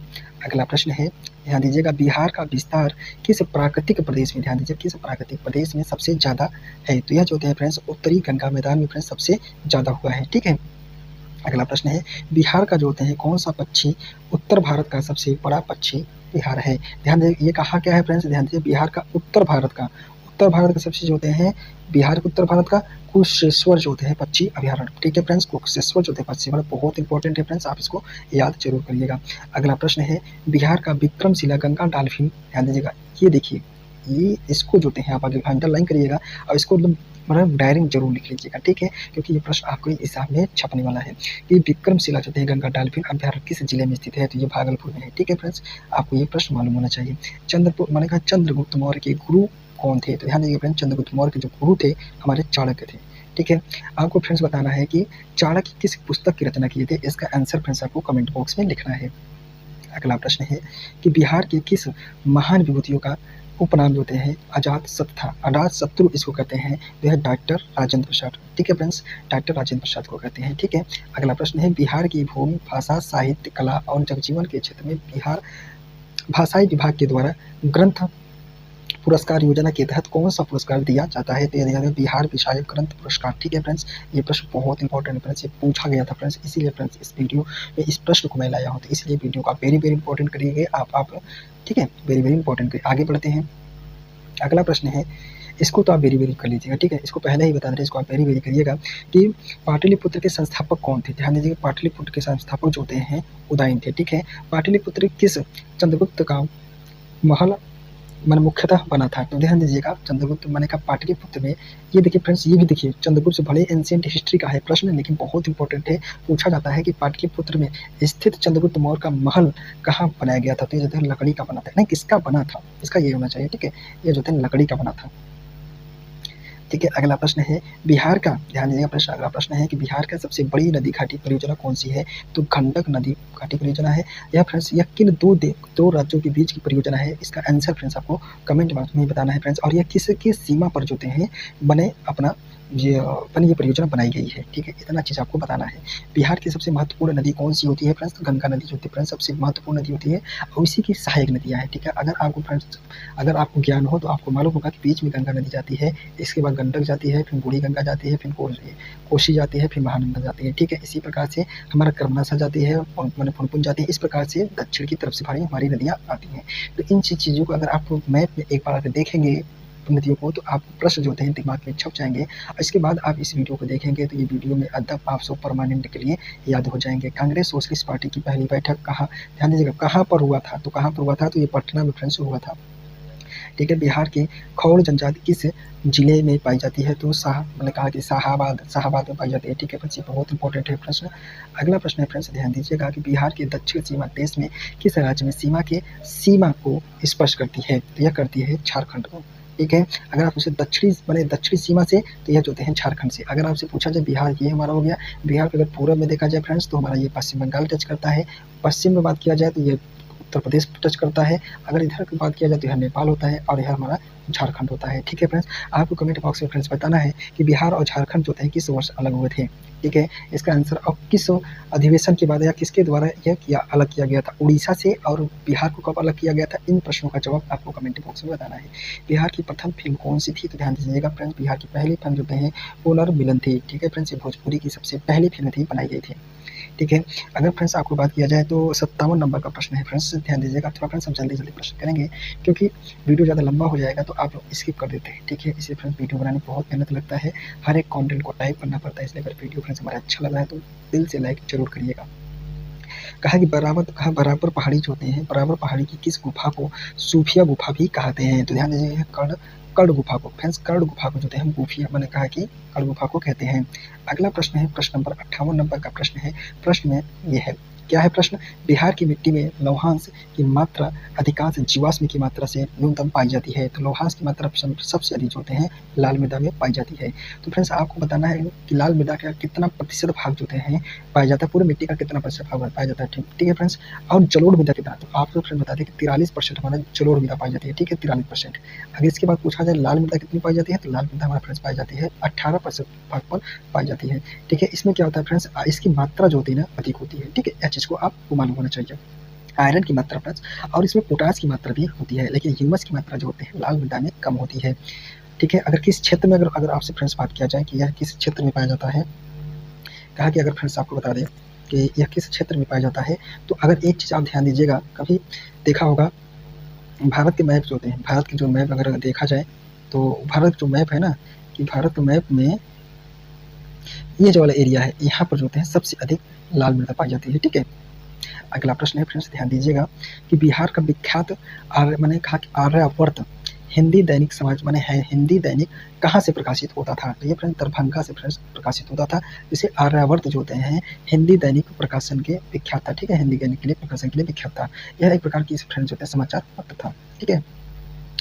अगला प्रश्न है, ध्यान दीजिएगा, बिहार का विस्तार किस प्राकृतिक प्रदेश में, ध्यान दीजिए, किस प्राकृतिक प्रदेश में सबसे ज़्यादा है? तो यह जो होते हैं फ्रेंड्स उत्तरी गंगा मैदान में फ्रेंड्स सबसे ज़्यादा हुआ है। ठीक है, अगला प्रश्न है, बिहार का जो होते हैं कौन सा पक्षी उत्तर भारत का सबसे बड़ा पक्षी बिहार है? ध्यान दीजिए, ये कहा क्या है फ्रेंड्स? ध्यान दीजिए, बिहार का उत्तर भारत का सबसे जो होते हैं, बिहार के उत्तर भारत का कुशेश्वर जो होते हैं पक्षी अभयारण्य। ठीक है फ्रेंड्स, कुशेश्वर जो होते हैं पक्षी अभयारण्य बहुत इंपॉर्टेंट है फ्रेंड्स, आप इसको याद जरूर करिएगा। अगला प्रश्न है, बिहार का विक्रमशिला गंगा डॉल्फिन, ध्यान दीजिएगा, ये देखिए, ये इसको जो होते हैं आप आगे अंडरलाइन करिएगा और इसको मतलब डायरी में जरूर लिख लीजिएगा। ठीक है, क्योंकि ये प्रश्न आपको एग्जाम में छपने वाला है कि विक्रमशिला जो है गंगा डॉल्फिन अभयारण्य किस जिले में स्थित है? तो ये भागलपुर में है। ठीक है फ्रेंड्स, आपको ये प्रश्न मालूम होना चाहिए। मैंने कहा चंद्रगुप्त मौर्य के गुरु कौन थे? तो ध्यान दीजिए फ्रेंड्स, चंद्रगुप्त मौर्य के जो गुरु थे हमारे चाणक्य थे। ठीक है, आपको फ्रेंड्स बताना है कि चाणक्य किस पुस्तक की रचना किए थे? इसका आंसर फ्रेंड्स आपको कमेंट बॉक्स में लिखना है। अगला प्रश्न है कि बिहार के किस महान विभूतियों का उपनाम होते हैं अजात शत्रु इसको कहते हैं? जो है डॉक्टर राजेंद्र प्रसाद। ठीक है फ्रेंड्स, डॉक्टर राजेंद्र प्रसाद को कहते हैं। ठीक है, अगला प्रश्न है, बिहार की भूमि, भाषा, साहित्य, कला और जगजीवन के क्षेत्र में बिहार भाषाई विभाग के द्वारा ग्रंथ पुरस्कार योजना के तहत कौन सा पुरस्कार दिया जाता है? तो ये दिया जाता है बिहार विषय ग्रंथ पुरस्कार। ठीक है फ्रेंड्स, ये प्रश्न बहुत इंपॉर्टेंट है फ्रेंड्स, ये पूछा गया था फ्रेंड्स, इसीलिए फ्रेंड्स इस वीडियो में इस प्रश्न को मैं लाया हूँ। तो इसलिए वीडियो का वेरी वेरी इंपॉर्टेंट करिएगा आप। ठीक है, वेरी वेरी इंपॉर्टेंट करिए। आगे बढ़ते हैं, अगला प्रश्न है, इसको तो आप वेरी वेरी कर लीजिएगा। ठीक है, इसको पहले ही बता दे रहे, इसको आप वेरी वेरी करिएगा कि पाटलिपुत्र के संस्थापक कौन थे? ध्यान दीजिए, पाटलिपुत्र के संस्थापक जो होते हैं उदयन थे। ठीक है, पाटलिपुत्र किस चंद्रगुप्त का महल मुख्यतः बना था? तो ध्यान दीजिएगा, चंद्रगुप्त मैंने कहा पाटलिपुत्र में, ये देखिए फ्रेंड्स, ये भी देखिए चंद्रगुप्त भले एंशिएंट हिस्ट्री का है प्रश्न, लेकिन बहुत इंपॉर्टेंट है। पूछा जाता है कि पाटलिपुत्र में स्थित चंद्रगुप्त मौर्य का महल कहाँ बनाया गया था? तो ये जो है लकड़ी का बना था। नहीं, किसका बना था, इसका ये होना चाहिए। ठीक है, ये जो है लकड़ी का बना था। ठीक है, अगला प्रश्न है, बिहार का, ध्यान दीजिएगा प्रश्न, अगला प्रश्न है कि बिहार का सबसे बड़ी नदी घाटी परियोजना कौन सी है? तो गंडक नदी घाटी परियोजना है। यह फ्रेंड्स, यह किन दो राज्यों के बीच की परियोजना है? इसका आंसर फ्रेंड्स आपको कमेंट बॉक्स में बताना है फ्रेंड्स। और यह किसकी सीमा पर जो हैं ये परियोजना बनाई गई है? ठीक है, इतना चीज़ आपको बताना है। बिहार की सबसे महत्वपूर्ण नदी कौन सी होती है फ्रेंड्स? तो गंगा नदी जो होती है फ्रेंड्स सबसे महत्वपूर्ण नदी होती है और इसी की सहायक नदियाँ हैं। ठीक है, अगर आपको ज्ञान हो तो आपको मालूम होगा कि बीच में गंगा नदी जाती है, इसके बाद गंडक जाती है, फिर बूढ़ी गंगा जाती है, फिर कोसी जाती है, फिर महानंदा जाती है। ठीक है, इसी प्रकार से हमारा कर्मनाशा जाती है, पुनपुन जाती है। इस प्रकार से दक्षिण की तरफ से हमारी नदियाँ आती हैं। तो इन चीज़ों को अगर आप मैप में एक बार अगर देखेंगे नदियों को, तो आप प्रश्न जो होते हैं दिमाग में छप जाएंगे और इसके बाद आप इस वीडियो को देखेंगे तो ये वीडियो में अदब आपको परमानेंट के लिए याद हो जाएंगे। कांग्रेस सोशलिस्ट पार्टी की पहली बैठक कहाँ, ध्यान दीजिएगा, कहाँ पर हुआ था? तो कहाँ पर हुआ था? तो ये पटना में फ्रेंड्स हुआ था। ठीक है, बिहार की खौड़ जनजाति किस जिले में पाई जाती है? तो मैंने कहा कि शाहाबाद में पाई जाती है। ठीक है फ्रेंड्स, ये बहुत इंपॉर्टेंट है प्रश्न। अगला प्रश्न है फ्रेंड्स, ध्यान दीजिएगा कि बिहार की दक्षिण सीमा देश में किस राज्य में सीमा को स्पर्श करती है? तो यह करती है झारखंड को। ठीक है, अगर आप उसे दक्षिणी सीमा से, तो यह जो है झारखंड से। अगर आपसे पूछा जाए बिहार, ये हमारा हो गया। बिहार को अगर पूर्व में देखा जाए फ्रेंड्स, तो हमारा ये पश्चिम बंगाल टच करता है। पश्चिम में बात किया जाए तो ये उत्तर प्रदेश टच करता है। अगर इधर की बात किया जाए तो यह नेपाल होता है और यह हमारा झारखंड होता है। ठीक है फ्रेंड्स, आपको कमेंट बॉक्स में फ्रेंड्स बताना है कि बिहार और झारखंड जो थे किस वर्ष अलग हुए थे। ठीक है, इसका आंसर अब किस अधिवेशन के बाद या किसके द्वारा यह अलग किया गया था? उड़ीसा से, और बिहार को कब अलग किया गया था? इन प्रश्नों का जवाब आपको कमेंट बॉक्स में बताना है। बिहार की प्रथम फिल्म कौन सी थी? तो ध्यान दीजिएगा फ्रेंड्स, बिहार की पहली फिल्म जो है पुनर्मिलन थी। ठीक है फ्रेंड्स, ये भोजपुरी की सबसे पहली फिल्म थी, बनाई गई थी। ठीक है, अगर फ्रेंड्स आपको बात किया जाए तो 57 नंबर का प्रश्न है फ्रेंड्स, ध्यान दीजिएगा। थोड़ा फ्रेंड्स हम जल्दी प्रश्न करेंगे क्योंकि वीडियो ज़्यादा लंबा हो जाएगा तो आप स्किप कर देते हैं। ठीक है, इसलिए फ्रेंड्स वीडियो बनाने में बहुत मेहनत लगता है, हर एक कंटेंट को टाइप करना पड़ता है, इसलिए अगर वीडियो फ्रेंड्स हमारा अच्छा लगा है तो दिल से लाइक जरूर करिएगा। कहा कि बराबर पहाड़ी जो होते हैं, बराबर पहाड़ी की किस गुफा को सूफिया गुफा भी कहते हैं? तो ध्यान दीजिए कर्ण कर्ण गुफा को, फ्रेंड्स कर्ण गुफा को जो है हम सूफिया मैंने कहा कि कर्ण गुफा को कहते हैं। अगला प्रश्न है प्रश्न नंबर 58 नंबर का प्रश्न है। प्रश्न में ये है, क्या है प्रश्न? बिहार की मिट्टी में लौहांश की मात्रा अधिकांश जीवाश्म की मात्रा से न्यूनतम पाई जाती है। तो लौहांश की मात्रा सबसे अधिक जो होते हैं लाल मृदा में पाई जाती है। तो फ्रेंड्स आपको बताना है कि लाल मृदा का कितना प्रतिशत भाग जो होते हैं पाया जाता है, पूरी मिट्टी का कितना प्रतिशत भाग पाया जाता है। ठीक है फ्रेंड्स। और जलोढ़ मृदा कितना? तो आपको फ्रेंड बता दें कि 43% हमारा जलोढ़ मृदा पाई जाती है। ठीक है, 43%। अगर इसके बाद पूछा जाए लाल मृदा कितनी पाई जाती है, तो लाल मृदा हमारा फ्रेंड्स पाई जाती है 18% भाग पर पाई जाती है। ठीक है, इसमें क्या होता है फ्रेंड्स, इसकी मात्रा जो होती है ना अधिक होती है। ठीक है, यह चीज़ को आपको मालूम होना चाहिए। आयरन की मात्रा फ्रेंड्स, और इसमें पोटास की मात्रा भी होती है, लेकिन ह्यूमस की मात्रा जो होती है लाल मृदा में कम होती है। ठीक है, अगर किस क्षेत्र में अगर आपसे फ्रेंड्स बात किया जाए कि यह किस क्षेत्र में पाया जाता है, कहा कि अगर फ्रेंड्स आपको बता दें कि यह किस क्षेत्र में पाया जाता है, तो अगर एक चीज़ आप ध्यान दीजिएगा, कभी देखा होगा भारत के मैप जो होते हैं, भारत के जो मैप अगर देखा जाए तो भारत जो मैप है ना, कि भारत मैप में ये जो वाला एरिया है यहाँ पर जो होते हैं सबसे अधिक लाल मृदा पाई जाती है। ठीक है, अगला प्रश्न है फ्रेंड्स, ध्यान दीजिएगा कि बिहार का विख्यात मैंने कहा कि आर्यावर्त हिंदी दैनिक समाज माने है हिंदी दैनिक कहाँ से प्रकाशित होता था? तो ये फ्रेंड्स दरभंगा से फ्रेंड्स प्रकाशित होता था। जिसे आर्यावर्त जो होते हैं हिंदी दैनिक प्रकाशन के विख्यात था। ठीक है, हिंदी दैनिक के लिए प्रकाशन के लिए विख्यात था। यह एक प्रकार की फ्रेंड्स जो होते हैं समाचार पत्र था। ठीक है,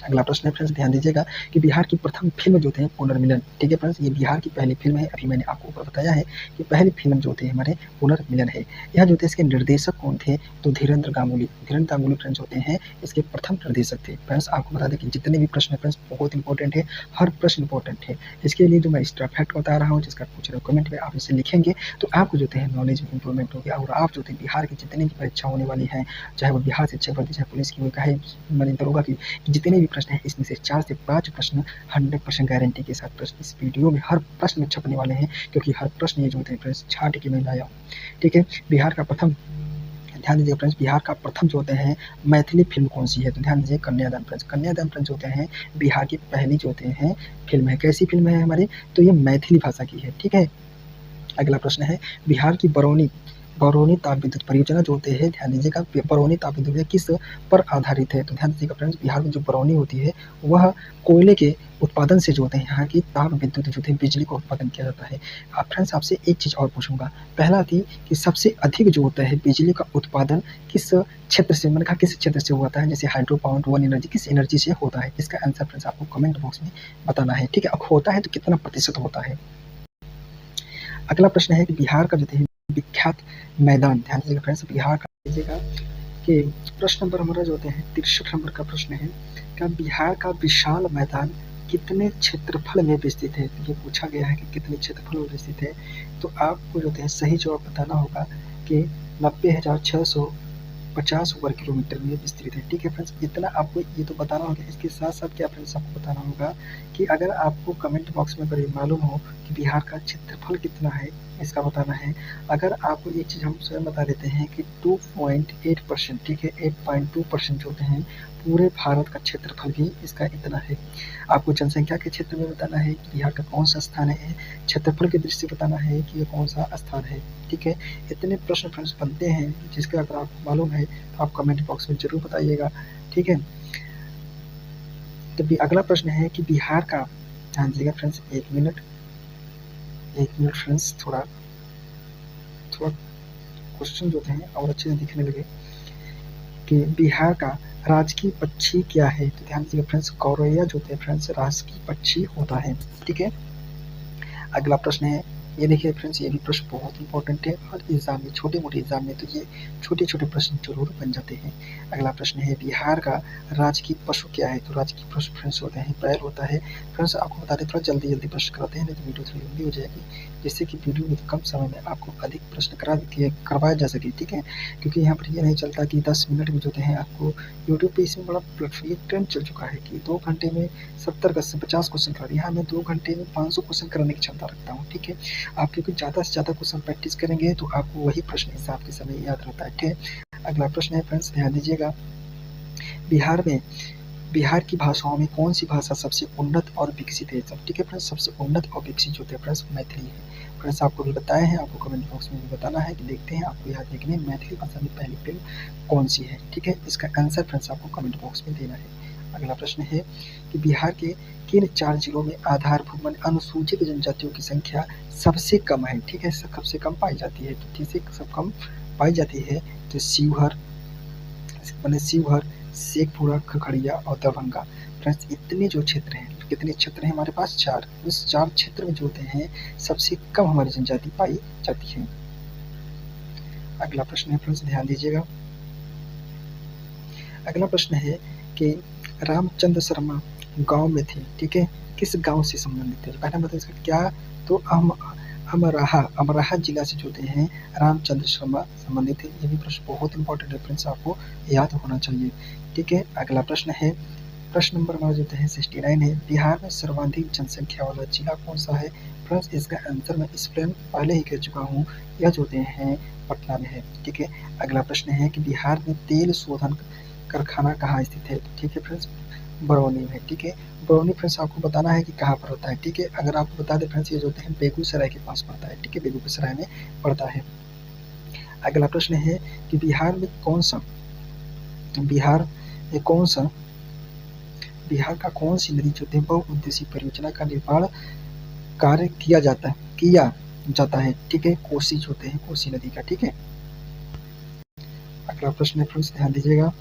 अगला प्रश्न है फ्रेंड्स, ध्यान दीजिएगा कि बिहार की प्रथम फिल्म जो थे पुनर्मिलन। ठीक है फ्रेंड्स, ये बिहार की पहली फिल्म है। अभी मैंने आपको ऊपर बताया है कि पहली फिल्म जो थे हमारे पुनर्मिलन है। यह जो थे इसके निर्देशक कौन थे? तो धीरेन्द्र गांगुली। धीरेन्द्र गांगुली फ्रेंड्स होते हैं इसके प्रथम निर्देशक थे। फ्रेंड्स आपको बता दें कि जितने भी प्रश्न है फ्रेंड्स बहुत इंपॉर्टेंट है, हर प्रश्न इंपॉर्टेंट है। इसके लिए जो मैं एक्स्ट्रा फैक्ट बता रहा हूँ, जिसका पूछ रहे कमेंट में आप इसे लिखेंगे तो आपको जो है नॉलेज में इंप्रूवमेंट होगी। और आप जो थे बिहार की जितनी भी परीक्षा होने वाली है, चाहे वो बिहार शिक्षक भर्ती, चाहे पुलिस की, चाहे मैंने दरोगा की, जितने भी प्रश्न है इसमें से 4 से 5 प्रश्न 100% गारंटी के साथ प्रश्न इस वीडियो में हर प्रश्न में छपने वाले हैं, क्योंकि हर प्रश्न ये जो होते हैं फ्रेंड्स छाट के मैं लाया हूँ। ठीक है, बिहार का प्रथम, ध्यान दीजिए फ्रेंड्स, बिहार का प्रथम जो होते हैं मैथिली फिल्म कौन सी है? तो ध्यान दीजिए कन्यादान फ्रेंड्स। कन्यादान फ्रेंड्स होते हैं बिहार की पहली जो होते हैं फिल्म है। कैसी फिल्म है हमारी? तो ये मैथिली भाषा की है। ठीक है, अगला प्रश्न है बिहार की बरौनी बरौनी ताप विद्युत परियोजना जो होते हैं, ध्यान दीजिएगा बरौनी ताप विद्युत परियोजना किस पर आधारित है? तो ध्यान दीजिएगा फ्रेंड्स, बिहार में जो बरौनी होती है वह कोयले के उत्पादन से जो होते हैं यहाँ की ताप विद्युत जो है बिजली का उत्पादन किया जाता है। अब फ्रेंड्स आपसे एक चीज़ और पूछूंगा, पहला थी कि सबसे अधिक जो होता है बिजली का उत्पादन किस क्षेत्र से, मैंने कहा किस क्षेत्र से होता है? जैसे हाइड्रो पावर, वन एनर्जी, किस एनर्जी से होता है? इसका आंसर फ्रेंड्स आपको कमेंट बॉक्स में बताना है। ठीक है, अब होता है तो कितना प्रतिशत होता है? अगला प्रश्न है कि बिहार का जो है विख्यात मैदान, ध्यान दीजिएगा फ्रेंड्स, बिहार का दीजिएगा कि प्रश्न नंबर हमारा जो होते हैं 63 नंबर का प्रश्न है, क्या बिहार का विशाल मैदान कितने क्षेत्रफल में विस्तृत है? तो ये पूछा गया है कि कितने क्षेत्रफल में विस्तृत है। तो आपको जो है सही जवाब बताना होगा कि 90,650 वर्ग किलोमीटर में विस्तृत है। ठीक है फ्रेंड्स, इतना आपको ये तो बताना होगा। इसके साथ साथ क्या फ्रेंड्स आपको बताना होगा कि अगर आपको कमेंट बॉक्स में अगर ये मालूम हो कि बिहार का क्षेत्रफल कितना है, इसका बताना है। अगर आपको ये चीज़ हम स्वयं बता देते हैं कि 2.8%, ठीक है 8.2% होते हैं पूरे भारत का क्षेत्रफल भी इसका इतना है। आपको जनसंख्या के क्षेत्र में बताना है कि बिहार का कौन सा स्थान है, क्षेत्रफल की दृष्टि से बताना है कि ये कौन सा स्थान है। ठीक है, इतने प्रश्न फ्रेंड्स बनते हैं जिसका अगर आपको मालूम है तो आप कमेंट बॉक्स में जरूर बताइएगा। ठीक है, तो अगला प्रश्न है कि बिहार का, ध्यान दीजिएगा फ्रेंड्स, एक मिनट फ्रेंड्स, थोड़ा क्वेश्चन जो थे और अच्छे से दिखने लगे कि बिहार का राजकीय पक्षी क्या है? तो ध्यान दीजिएगा फ्रेंड्स, गौरैया जो थे फ्रेंड्स राजकीय पक्षी होता है। ठीक है, अगला प्रश्न है, ये देखिए फ्रेंड्स, ये भी प्रश्न बहुत इंपॉर्टेंट है और एग्जाम में, छोटे मोटे एग्जाम में तो ये छोटे छोटे प्रश्न जरूर बन जाते हैं। अगला प्रश्न है बिहार का राजकीय पशु क्या है? तो राजकीय पशु फ्रेंड्स होते हैं बैल होता है। फ्रेंड्स आपको बता दें थोड़ा जल्दी प्रश्न कराते हैं, नहीं तो वीडियो थोड़ी लंबी हो जाएगी, जिससे कि वीडियो में कम समय में आपको अधिक प्रश्न करवाया जा सके। ठीक है, क्योंकि यहाँ पर ये नहीं चलता कि 10 मिनट में जो है आपको यूट्यूब पे इसमें बड़ा ये ट्रेंड चल चुका है कि 2 घंटे में 70 से 50 क्वेश्चन करा, यहाँ मैं 2 घंटे में 500 क्वेश्चन कराने की क्षमता रखता हूँ। ठीक है, आप क्योंकि ज़्यादा से ज़्यादा क्वेश्चन प्रैक्टिस करेंगे तो आपको वही प्रश्न हिसाब के समय याद रहता है। ठीक है, अगला प्रश्न है फ्रेंड्स, ध्यान दीजिएगा, बिहार की भाषाओं में कौन सी भाषा सबसे उन्नत और विकसित है? ठीक है फ्रेंड्स, सबसे उन्नत और विकसित जो है फ्रेंड्स मैथिली है। फ्रेंड्स आपको भी बताए हैं, आपको कमेंट बॉक्स में भी बताना है कि देखते हैं आपको यहाँ देखने मैथिली भाषा में पहली फिल्म कौन सी है, ठीक है। इसका आंसर फ्रेंड्स आपको कमेंट बॉक्स में देना है। अगला प्रश्न है कि बिहार के किन 4 जिलों में आधारभूत माने अनुसूचित जनजातियों की संख्या सबसे कम है, ठीक है, सबसे कम पाई जाती है। तो ठीक से सब कम पाई जाती है तो शिवहर माने शिवहर, शेखपुरा, खगड़िया और दरभंगा। फ्रेंड्स इतने जो क्षेत्र हैं, कितने क्षेत्र हैं हमारे पास 4, उस 4 क्षेत्र में जो होते हैं सबसे कम हमारी जनजाति पाई जाती है। अगला प्रश्न है फ्रेंड्स ध्यान दीजिएगा। अगला प्रश्न है कि रामचंद्र शर्मा गाँव में थे, ठीक है, किस गाँव से संबंधित थे? पहला मतलब इसका क्या, तो अमराहा जिला से जुड़ते हैं रामचंद्र शर्मा संबंधित है। ये भी प्रश्न बहुत इंपॉर्टेंट है फ्रेंड्स, आपको याद होना चाहिए, ठीक है। अगला प्रश्न है, प्रश्न नंबर हमारा जो है 69 है, बिहार में सर्वाधिक जनसंख्या वाला जिला कौन सा है? फ्रेंड्स इसका आंसर मैं एक्सप्लेन पहले ही कर चुका हूँ, यह जो हैं पटना में है, ठीक है। अगला प्रश्न है कि बिहार में तेल शोधन कारखाना कहाँ स्थित है? ठीक है फ्रेंड्स, बरौनी में, ठीक है। बरौनी फ्रेंड्स आपको बताना है कि कहाँ पर होता है, ठीक है। अगर आपको बता दें फ्रेंड्स ये जो होते हैं बेगूसराय के पास पड़ता है, ठीक है, बेगूसराय में पड़ता है। अगला प्रश्न है कि बिहार का कौन सी नदी जो है बहुउद्देशीय परियोजना का निर्माण कार्य किया जाता है, ठीक है, कोसी जो होते हैं कोसी नदी का, ठीक है। अगला प्रश्न है फ्रेंड्स ध्यान दीजिएगा।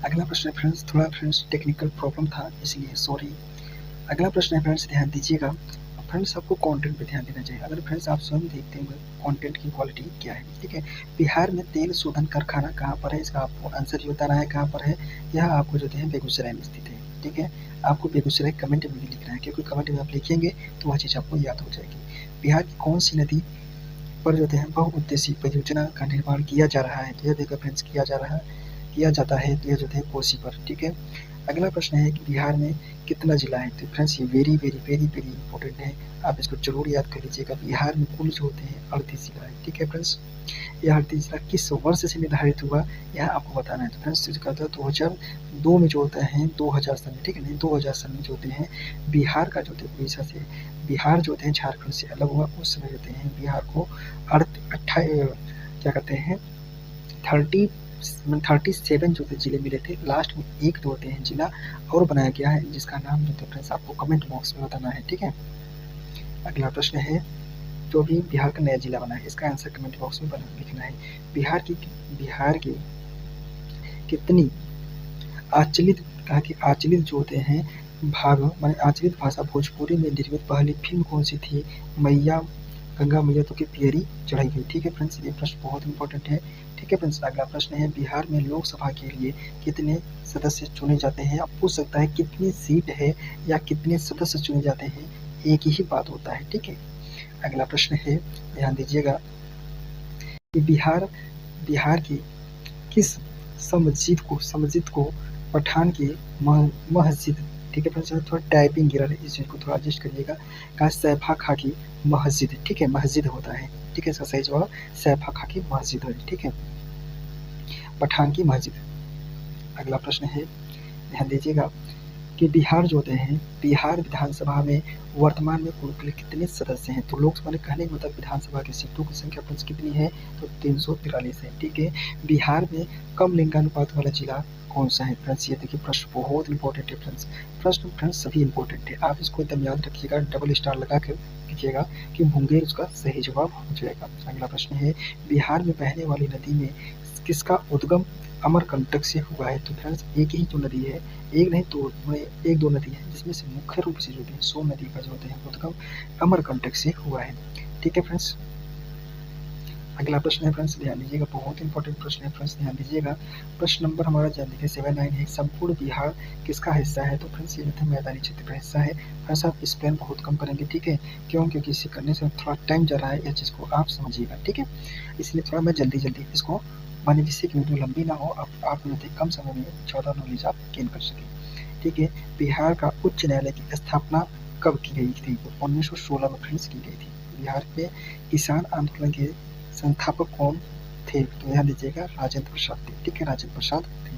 अगला प्रश्न है फ्रेंड्स, थोड़ा फ्रेंड्स टेक्निकल प्रॉब्लम था इसलिए सॉरी। अगला प्रश्न है फ्रेंड्स ध्यान दीजिएगा। फ्रेंड्स आपको कंटेंट पे ध्यान देना चाहिए। अगर फ्रेंड्स आप स्वयं देखते होंगे कंटेंट की क्वालिटी क्या है, ठीक है। बिहार में तेल शोधन कारखाना कहाँ पर है, इसका आपको आंसर ये बताना है कहाँ पर है। यह आपको जो है बेगूसराय में स्थित है, ठीक है। आपको बेगूसराय कमेंट में भी लिखना है, क्योंकि कमेंट में आप लिखेंगे तो वह चीज़ आपको याद हो जाएगी। बिहार की कौन सी नदी पर जो है बहुउद्देशीय परियोजना का निर्माण किया जा रहा है? तो यह देखो फ्रेंड्स किया जाता है तो यह जो है कोसी पर, ठीक है। अगला प्रश्न है कि बिहार में कितना जिला है? तो फ्रेंड्स ये very very very very important है, आप इसको जरूर याद कर लीजिएगा। बिहार में कुल जो होते हैं 38 जिला है, ठीक है फ्रेंड्स। यह 38 जिला किस वर्ष से निर्धारित हुआ यह आपको बताना है। तो फ्रेंड्स जो कहता है 2002 में जो होता है 2000 सन में, ठीक है, नहीं 2000 सन में जो होते हैं बिहार का जो होते हैं उड़ीसा से, बिहार जो होते हैं झारखंड से अलग हुआ, उस समय होते हैं बिहार को क्या कहते हैं 37 जो थे जिले मिले थे, लास्ट में एक जो होते हैं जिला और बनाया गया है जिसका नाम जो है फ्रेंड्स आपको कमेंट बॉक्स में बताना है, ठीक है। अगला प्रश्न है, जो भी बिहार का नया जिला बना है इसका आंसर कमेंट बॉक्स में लिखना है। बिहार की कितनी आंचलिक कहा कि आंचलिक जो होते हैं भाग माने आंचलिक भाषा भोजपुरी में निर्मित पहली फिल्म कौन सी थी? गंगा मैया तो की पियरी चढ़ाई गई, ठीक है फ्रेंड्स, ये प्रश्न बहुत इंपॉर्टेंट है, ठीक है फ्रेंड्स। अगला प्रश्न है, बिहार में लोकसभा के लिए कितने सदस्य चुने जाते हैं? आप पूछ सकता है कितनी सीट है या कितने सदस्य चुने जाते हैं, एक ही बात होता है, ठीक है। अगला प्रश्न है ध्यान दीजिएगा कि बिहार की किस समजित को पठान की मस्जिद, ठीक है फ्रेंड्स, थोड़ा टाइपिंग गिरा है, इस चीज़ को थोड़ा एडजस्ट करिएगा। कहा सैफा खाकी मस्जिद, ठीक है, मस्जिद होता है, ठीक है, इसका सही जवाब सैफा खाकी मस्जिद है, ठीक है, पठान की मस्जिद। अगला प्रश्न है ध्यान दीजिएगा कि बिहार जो होते हैं बिहार विधानसभा में वर्तमान में कुल कितने सदस्य हैं? तो लोकसभा ने कहने का मतलब विधानसभा की सीटों की संख्या फ्रेंड्स कितनी है? तो 343 है, ठीक है। बिहार में कम लिंगानुपात वाला जिला कौन सा है? फ्रेंड्स ये देखिए प्रश्न बहुत इंपॉर्टेंट है फ्रेंड्स, प्रश्न फ्रेंड्स सभी इंपॉर्टेंट है, आप इसको एकदम याद रखिएगा, डबल स्टार लगा कर लिखिएगा कि मुंगेर उसका सही जवाब हो जाएगा। अगला प्रश्न है, बिहार में बहने वाली नदी में किसका उद्गम अमरकंटक से हुआ है? तो फ्रेंड्स एक ही जो नदी है, एक नहीं तो एक दो नदी है जिसमें से मुख्य रूप से जो है सोन नदी का जो होते हैं उद्गम अमरकंटक से हुआ है, ठीक है फ्रेंड्स। अगला प्रश्न है फ्रेंड्स ध्यान दीजिएगा, बहुत इंपॉर्टेंट प्रश्न है फ्रेंड्स, ध्यान दीजिएगा। प्रश्न नंबर हमारा जान लीजिए 79 है, संपूर्ण बिहार किसका हिस्सा है? तो फ्रेंड्स ये जो है मैदानी क्षेत्र का हिस्सा है। फ्रेंड्स आप एक्सप्लेन बहुत कम करेंगे, ठीक है, क्यों? क्योंकि इसे करने से थोड़ा टाइम जा रहा है, यह चीज़ को आप समझिएगा, ठीक है, इसलिए थोड़ा मैं जल्दी इसको माने जिससे कि वीडियो लंबी ना हो, आप जो कम समय में ज़्यादा नॉलेज आप गेन कर सकें, ठीक है। बिहार का उच्च न्यायालय की स्थापना कब की गई थी? तो 1916 में फ्रेंड्स की गई थी। बिहार के किसान आंदोलन के संस्थापक कौन थे? तो ध्यान दीजिएगा राजेंद्र प्रसाद थे। ठीक है, राजेंद्र प्रसाद थे।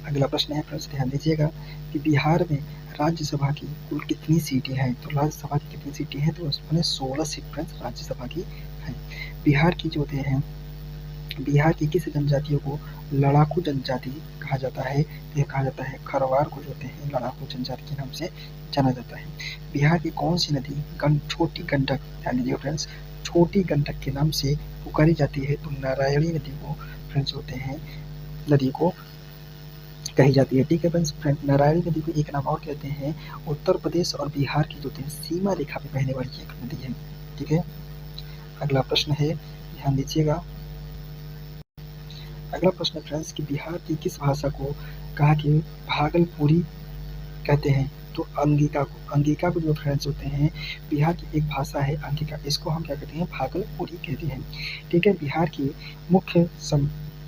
अगला प्रश्न है फ्रेंड्स, ध्यान दीजिएगा कि बिहार में राज्यसभा की कुल कितनी सीटें हैं? तो राज्यसभा की कितनी सीटें हैं? तो उसमें 16 सीट फ्रेंड्स राज्यसभा की हैं। बिहार की जो होते हैं, बिहार की किस जनजातियों को लड़ाकू जनजाति कहा जाता है? तो यह कहा जाता है खरवार को जो होते हैं लड़ाकू जनजाति के नाम से जाना जाता है। बिहार की कौन सी नदी छोटी गंडक, ध्यान दीजिए फ्रेंड्स, छोटी गंडक के नाम से पुकारी जाती है? तो नारायणी नदी को फ्रेंड्स होते हैं नदी को कही जाती है। ठीक है फ्रेंड्स, नारायणी नदी को एक नाम और कहते हैं उत्तर प्रदेश और बिहार की जो होती है सीमा रेखा पे बहने वाली एक नदी है। ठीक है, अगला प्रश्न है, ध्यान दीजिएगा। अगला प्रश्न फ्रेंड्स कि बिहार की किस भाषा को कहा कि भागलपुरी कहते हैं? तो अंगिका को जो फ्रेंड्स होते हैं बिहार की एक भाषा है अंगिका, इसको हम क्या कहते हैं? भागलपुरी कहते हैं। ठीक है, बिहार की मुख्य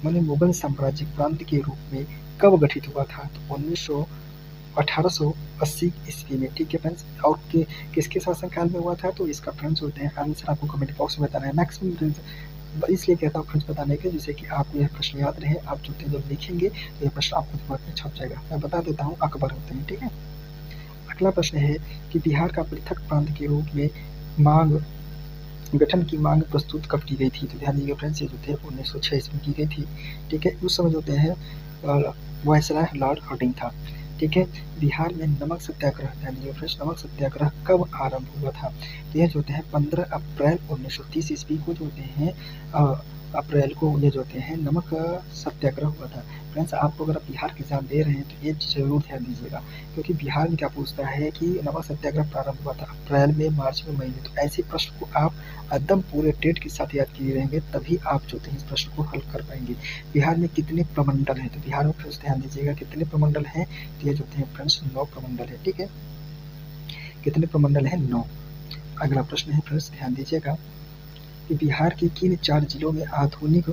मुगल साम्राज्य प्रांत के रूप में कब गठित हुआ था? तो 1880 ईस्वी में। ठीक है फ्रेंड्स, और किसके शासनकाल में हुआ था? तो इसका फ्रेंड्स होते हैं आंसर आपको कमेंट बॉक्स में बताना है। मैक्सिमम इसलिए कहता हूँ फ्रेंड्स बताने के, जिससे कि आपको यह प्रश्न याद रहे। आप जो जब लिखेंगे तो यह प्रश्न आपको दिमाग में छप जाएगा। मैं बता देता हूँ अकबर होते हैं। ठीक है, अगला प्रश्न है कि बिहार का पृथक प्रांत के रूप में मांग गठन की मांग प्रस्तुत कब की गई थी? तो ध्यान दीजिए फ्रेंड्स, ये जो थे 1906 ईस्वी में की गई थी। ठीक है, उस समय जो होते हैं वायसराय लॉर्ड हार्डिंग था। ठीक है, बिहार में नमक सत्याग्रह, ध्यान दीजिए फ्रेंड्स, नमक सत्याग्रह कब आरंभ हुआ था? तो यह जो होते हैं 15 अप्रैल 1930 ईस्वी को जो होते हैं अप्रैल को ये जो होते हैं नमक सत्याग्रह हुआ था। फ्रेंड्स, आपको अगर आप बिहार के एग्जाम दे रहे हैं तो ये जरूर ध्यान दीजिएगा, क्योंकि बिहार में क्या पूछता है कि नमक सत्याग्रह प्रारंभ हुआ था अप्रैल में, मार्च में, मई में। तो ऐसे प्रश्न को आप एकदम पूरे डेट के साथ याद किए रहेंगे, तभी आप जो है इस प्रश्न को हल कर पाएंगे। बिहार में कितने प्रमंडल हैं? तो बिहार में फ्रेंड्स ध्यान दीजिएगा कितने प्रमंडल हैं? तो ये जो है फ्रेंड्स 9 प्रमंडल है। ठीक है, कितने प्रमंडल हैं? 9। अगला प्रश्न है फ्रेंड्स, ध्यान दीजिएगा कि बिहार के किन 4 जिलों में आधुनिक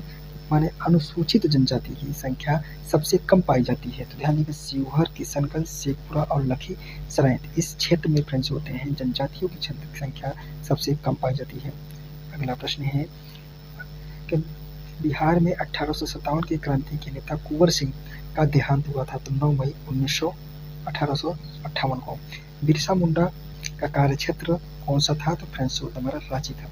माने अनुसूचित जनजाति की संख्या सबसे कम पाई जाती है? तो ध्यान दीजिए शिवहर, किशनगंज, शेखपुरा और लखीसराय। इस क्षेत्र में फ्रेंड्स होते हैं जनजातियों की संख्या सबसे कम पाई जाती है। अगला प्रश्न है कि बिहार में 1857 की क्रांति के नेता कुंवर सिंह का देहांत हुआ था। तो 9 मई 1858 को। बिरसा मुंडा का कार्यक्षेत्र कौन सा था? तो फ्रेंड्स हमारा रांची था।